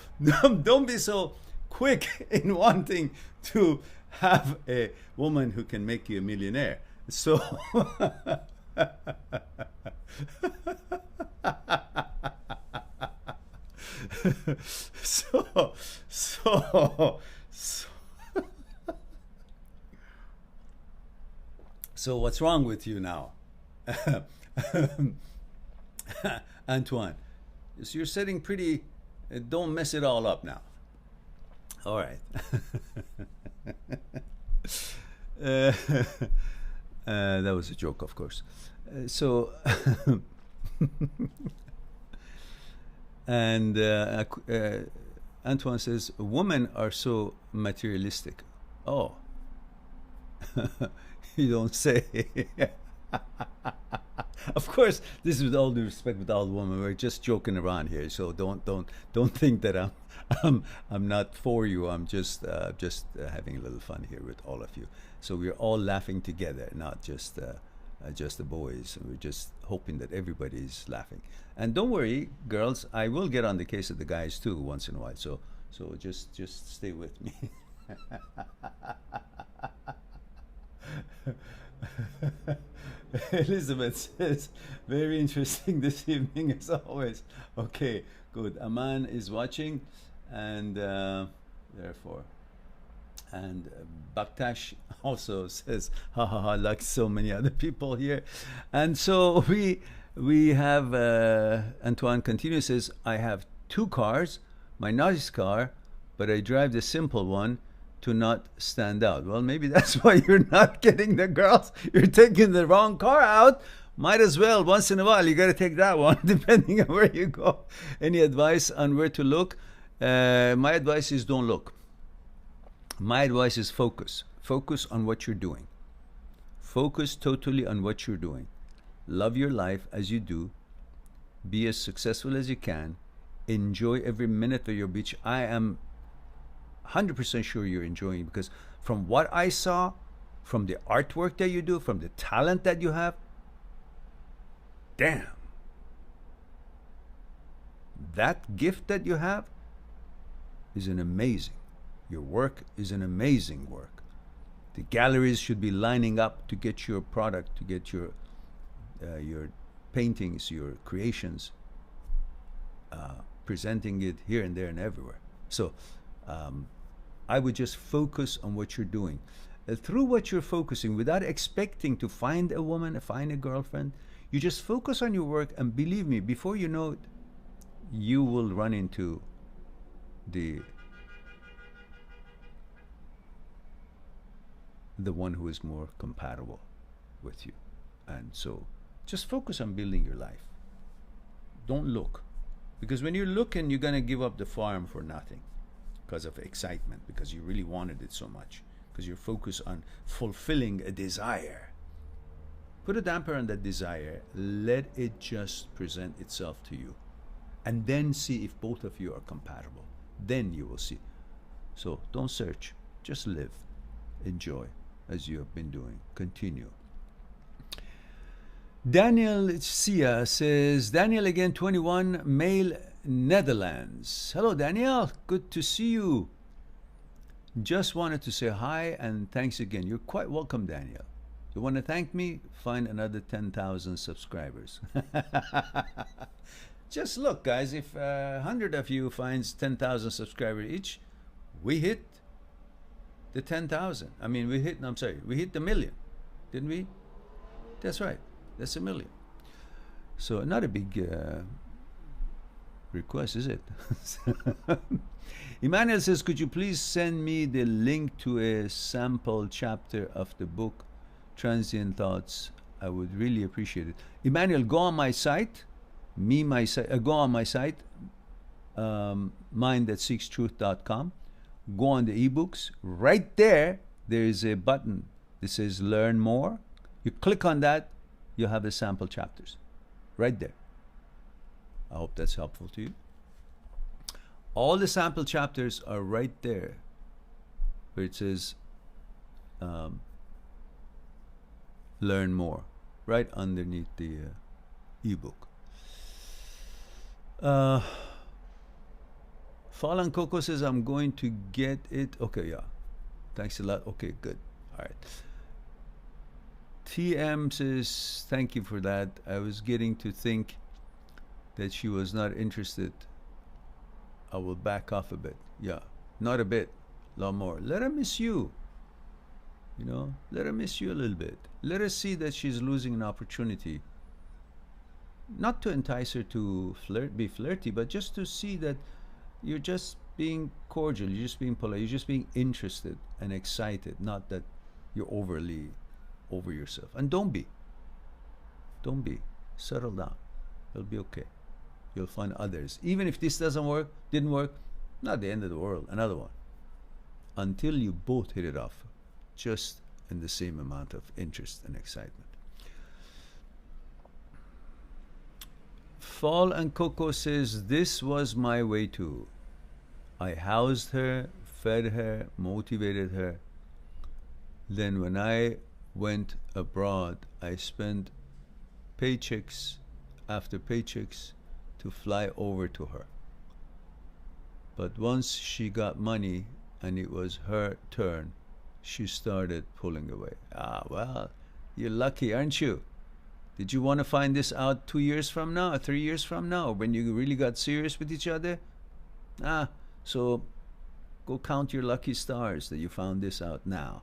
Speaker 1: don't be so quick in wanting to have a woman who can make you a millionaire. So so what's wrong with you now? Antoine, so you're setting pretty, don't mess it all up now. All right. That was a joke, of course. And Antoine says, women are so materialistic. Oh, you don't say. Of course, this is with all due respect with all women. We're just joking around here, so don't think that I'm not for you. I'm just having a little fun here with all of you. So we're all laughing together, not just the boys. We're just hoping that everybody's laughing. And don't worry, girls, I will get on the case of the guys too once in a while. So just stay with me. Elizabeth says, very interesting this evening as always. Okay, good. Aman is watching, and therefore, and Baktash also says, ha ha ha, like so many other people here. And so we have Antoine continues, says, I have 2 cars, my nice car, but I drive the simple one to not stand out. Well, maybe that's why you're not getting the girls. You're taking the wrong car out. Might as well, once in a while, you got to take that one, depending on where you go. Any advice on where to look? My advice is don't look. My advice is focus. Focus on what you're doing. Focus totally on what you're doing. Love your life as you do. Be as successful as you can. Enjoy every minute of your beach. I am 100% sure you're enjoying it, because from what I saw, from the artwork that you do, from the talent that you have, damn, that gift that you have is an amazing. Your work is an amazing work. The galleries should be lining up to get your product, to get your paintings, your creations, presenting it here and there and everywhere. So I would just focus on what you're doing. Through what you're focusing, without expecting to find a woman, find a girlfriend, you just focus on your work, and believe me, before you know it, you will run into the one who is more compatible with you. And so just focus on building your life. Don't look. Because when you're looking, you're going to give up the farm for nothing because of excitement, because you really wanted it so much, because you're focused on fulfilling a desire. Put a damper on that desire. Let it just present itself to you. And then see if both of you are compatible. Then you will see. So don't search. Just live. Enjoy as you have been doing. Continue. Daniel Sia says, Daniel again, 21, male, Netherlands. Hello, Daniel. Good to see you. Just wanted to say hi and thanks again. You're quite welcome, Daniel. You want to thank me? Find another 10,000 subscribers. Just look, guys, if 100 of you finds 10,000 subscribers each, we hit the 10,000. I mean, we hit the million, didn't we? That's right. That's 1 million. So not a big request, is it? Emmanuel says, could you please send me the link to a sample chapter of the book, Transient Thoughts? I would really appreciate it. Emmanuel, go on my site. Go on my site, mindthatseekstruth.com. Go on the ebooks. Right there, there is a button that says Learn More. You click on that, you'll have the sample chapters. Right there. I hope that's helpful to you. All the sample chapters are right there, where it says Learn More, right underneath the ebook. Fallen Coco says, I'm going to get it. Okay, yeah. Thanks a lot. Okay, good. All right. TM says, thank you for that. I was getting to think that she was not interested. I will back off a bit. Yeah, not a bit. A lot more. Let her miss you. You know, let her miss you a little bit. Let her see that she's losing an opportunity. Not to entice her to be flirty, but just to see that you're just being cordial, you're just being polite, you're just being interested and excited, not that you're overly over yourself. And don't be. Settle down. It'll be okay. You'll find others. Even if this didn't work, not the end of the world, another one. Until you both hit it off, just in the same amount of interest and excitement. Fall and Coco says, this was my way too. I housed her, fed her, motivated her. Then when I went abroad, I spent paychecks after paychecks to fly over to her. But once she got money and it was her turn, she started pulling away. Ah, well, you're lucky, aren't you? Did you want to find this out 2 years from now, or 3 years from now, when you really got serious with each other? So go count your lucky stars that you found this out now.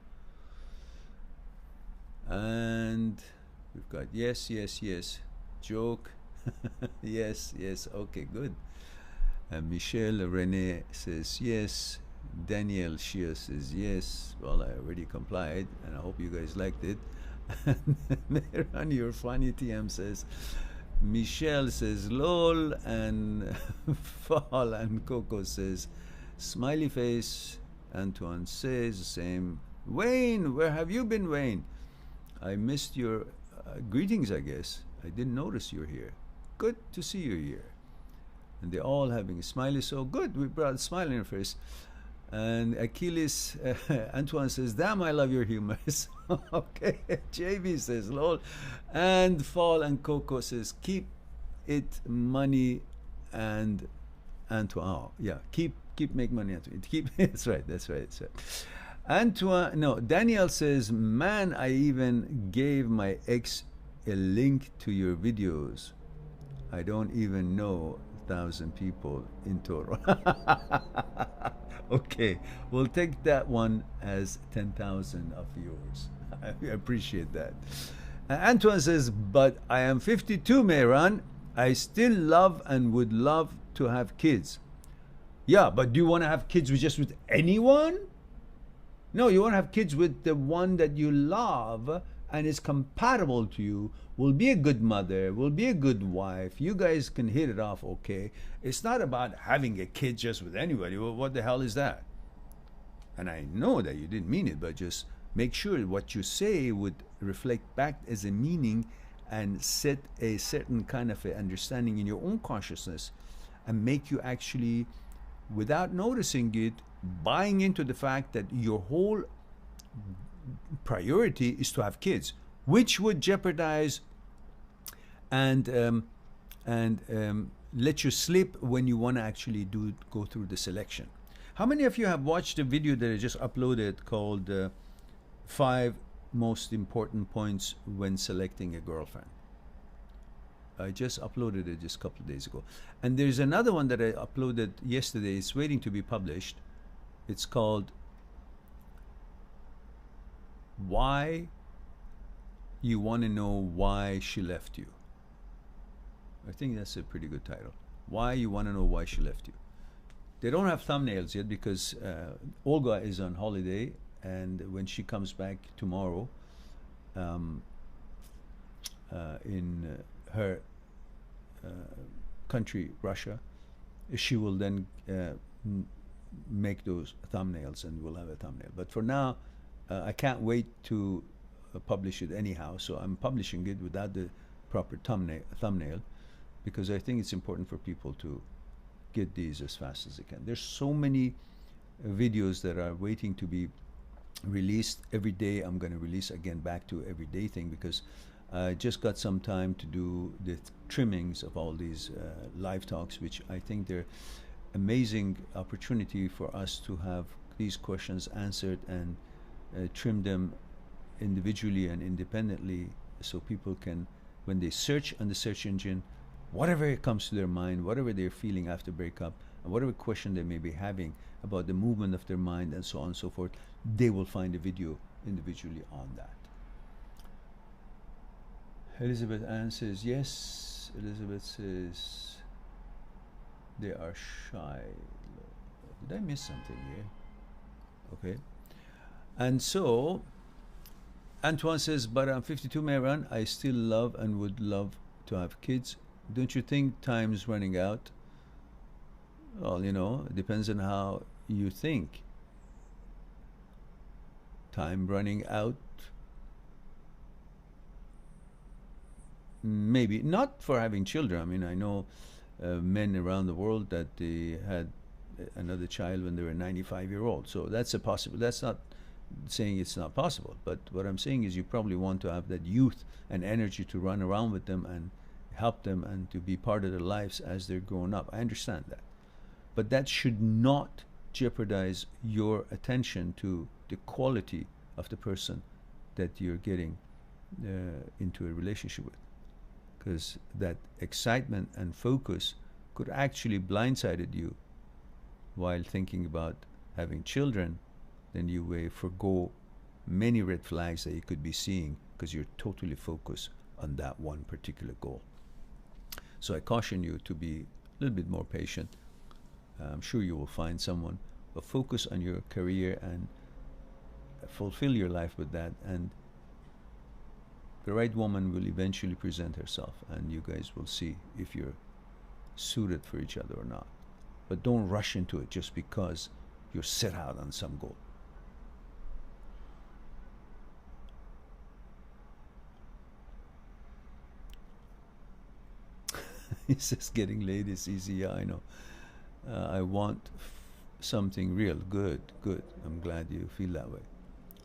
Speaker 1: And we've got yes, yes, yes. Joke. Yes, yes. Okay, good. Michelle Rene says yes. Daniel Shia says yes. Well, I already complied, and I hope you guys liked it. And Mehran, your funny TM says, Michelle says lol, and Fall and Coco says smiley face. Antoine says the same. Wayne, where have you been, Wayne? I missed your greetings, I guess. I didn't notice you're here. Good to see you here. And they're all having a smiley, so good. We brought a smile in your face. And Achilles, Antoine says, damn, I love your humor. Okay. JB says, lol. And Fall and Coco says, keep it money and Antoine. Oh, yeah. Keep make money, Antoine. Keep, that's right. Antoine, no, Daniel says, man, I even gave my ex a link to your videos. I don't even know 1,000 people in total. Okay, we'll take that one as 10,000 of yours. I appreciate that. Antoine says, but I am 52, Mehran. I still love and would love to have kids. Yeah, but do you want to have kids with anyone? No, you want to have kids with the one that you love and is compatible to you, will be a good mother, will be a good wife. You guys can hit it off okay. It's not about having a kid just with anybody. Well, what the hell is that? And I know that you didn't mean it, but just make sure what you say would reflect back as a meaning and set a certain kind of a understanding in your own consciousness and make you actually, without noticing it, buying into the fact that your whole priority is to have kids, which would jeopardize and let you slip when you want to actually go through the selection. How many of you have watched a video that I just uploaded called 5 Most Important Points When Selecting a Girlfriend? I just uploaded it just a couple of days ago. And there's another one that I uploaded yesterday. It's waiting to be published. It's called Why You Want to Know Why She Left You. I think that's a pretty good title. Why You Want to Know Why She Left You. They don't have thumbnails yet because Olga is on holiday, and when she comes back tomorrow in her country, Russia, she will then make those thumbnails and we'll have a thumbnail. But for now, I can't wait to publish it anyhow, so I'm publishing it without the proper thumbnail because I think it's important for people to get these as fast as they can. There's so many videos that are waiting to be released. Every day I'm going to release again back to everyday thing because I just got some time to do the trimmings of all these live talks, which I think they're amazing opportunity for us to have these questions answered and trim them individually and independently so people can, when they search on the search engine, whatever comes to their mind, whatever they're feeling after breakup, and whatever question they may be having about the movement of their mind and so on and so forth, they will find a video individually on that. Elizabeth Ann says yes. Elizabeth says they are shy. Did I miss something here? Okay. And so Antoine says, but I'm 52, Mehran. I still love and would love to have kids. Don't you think time's running out? Well, you know, it depends on how you think. Time running out? Maybe. Not for having children. I mean, I know men around the world that they had another child when they were 95-year-old. So that's a possible. That's not saying it's not possible. But what I'm saying is you probably want to have that youth and energy to run around with them and help them and to be part of their lives as they're growing up. I understand that. But that should not jeopardize your attention to the quality of the person that you're getting into a relationship with. Because that excitement and focus could actually blindsided you while thinking about having children. Then you may forgo many red flags that you could be seeing because you're totally focused on that one particular goal. So I caution you to be a little bit more patient. I'm sure you will find someone But focus on your career and fulfill your life with that, and the right woman will eventually present herself, and you guys will see if you're suited for each other or not. But don't rush into it just because you're set out on some goal. He says getting laid is easy. Yeah, I know. I want something real. Good, good. I'm glad you feel that way.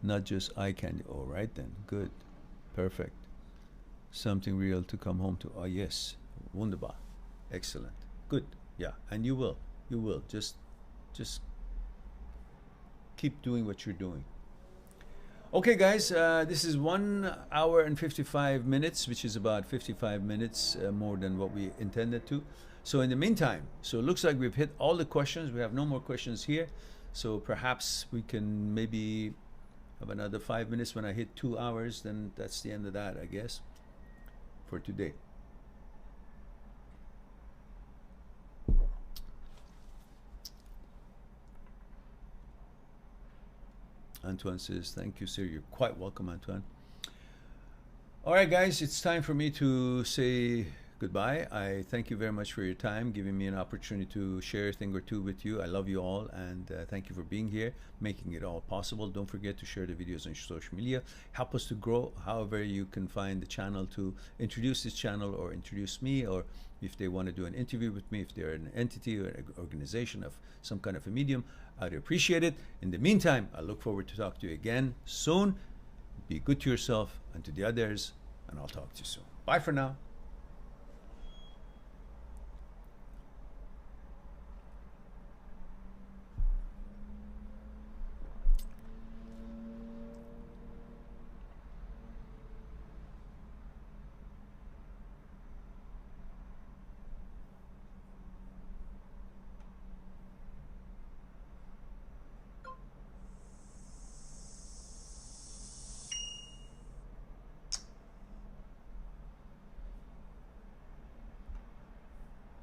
Speaker 1: Not just eye candy. All right then. Good. Perfect. Something real to come home to. Oh yes. Wunderbar. Excellent. Good. Yeah. And you will. You will. Just keep doing what you're doing. Okay, guys, this is 1 hour and 55 minutes, which is about 55 minutes more than what we intended to. So in the meantime, so it looks like we've hit all the questions. We have no more questions here. So perhaps we can maybe have another 5 minutes. When I hit 2 hours, then that's the end of that, I guess, for today. Antoine says, thank you, sir. You're quite welcome, Antoine. All right, guys, it's time for me to say goodbye. I thank you very much for your time, giving me an opportunity to share a thing or two with you. I love you all, and thank you for being here, making it all possible. Don't forget to share the videos on social media. Help us to grow. However you can find the channel to introduce this channel or introduce me, or if they want to do an interview with me, if they're an entity or an organization of some kind of a medium, I'd appreciate it. In the meantime, I look forward to talk to you again soon. Be good to yourself and to the others, and I'll talk to you soon. Bye for now.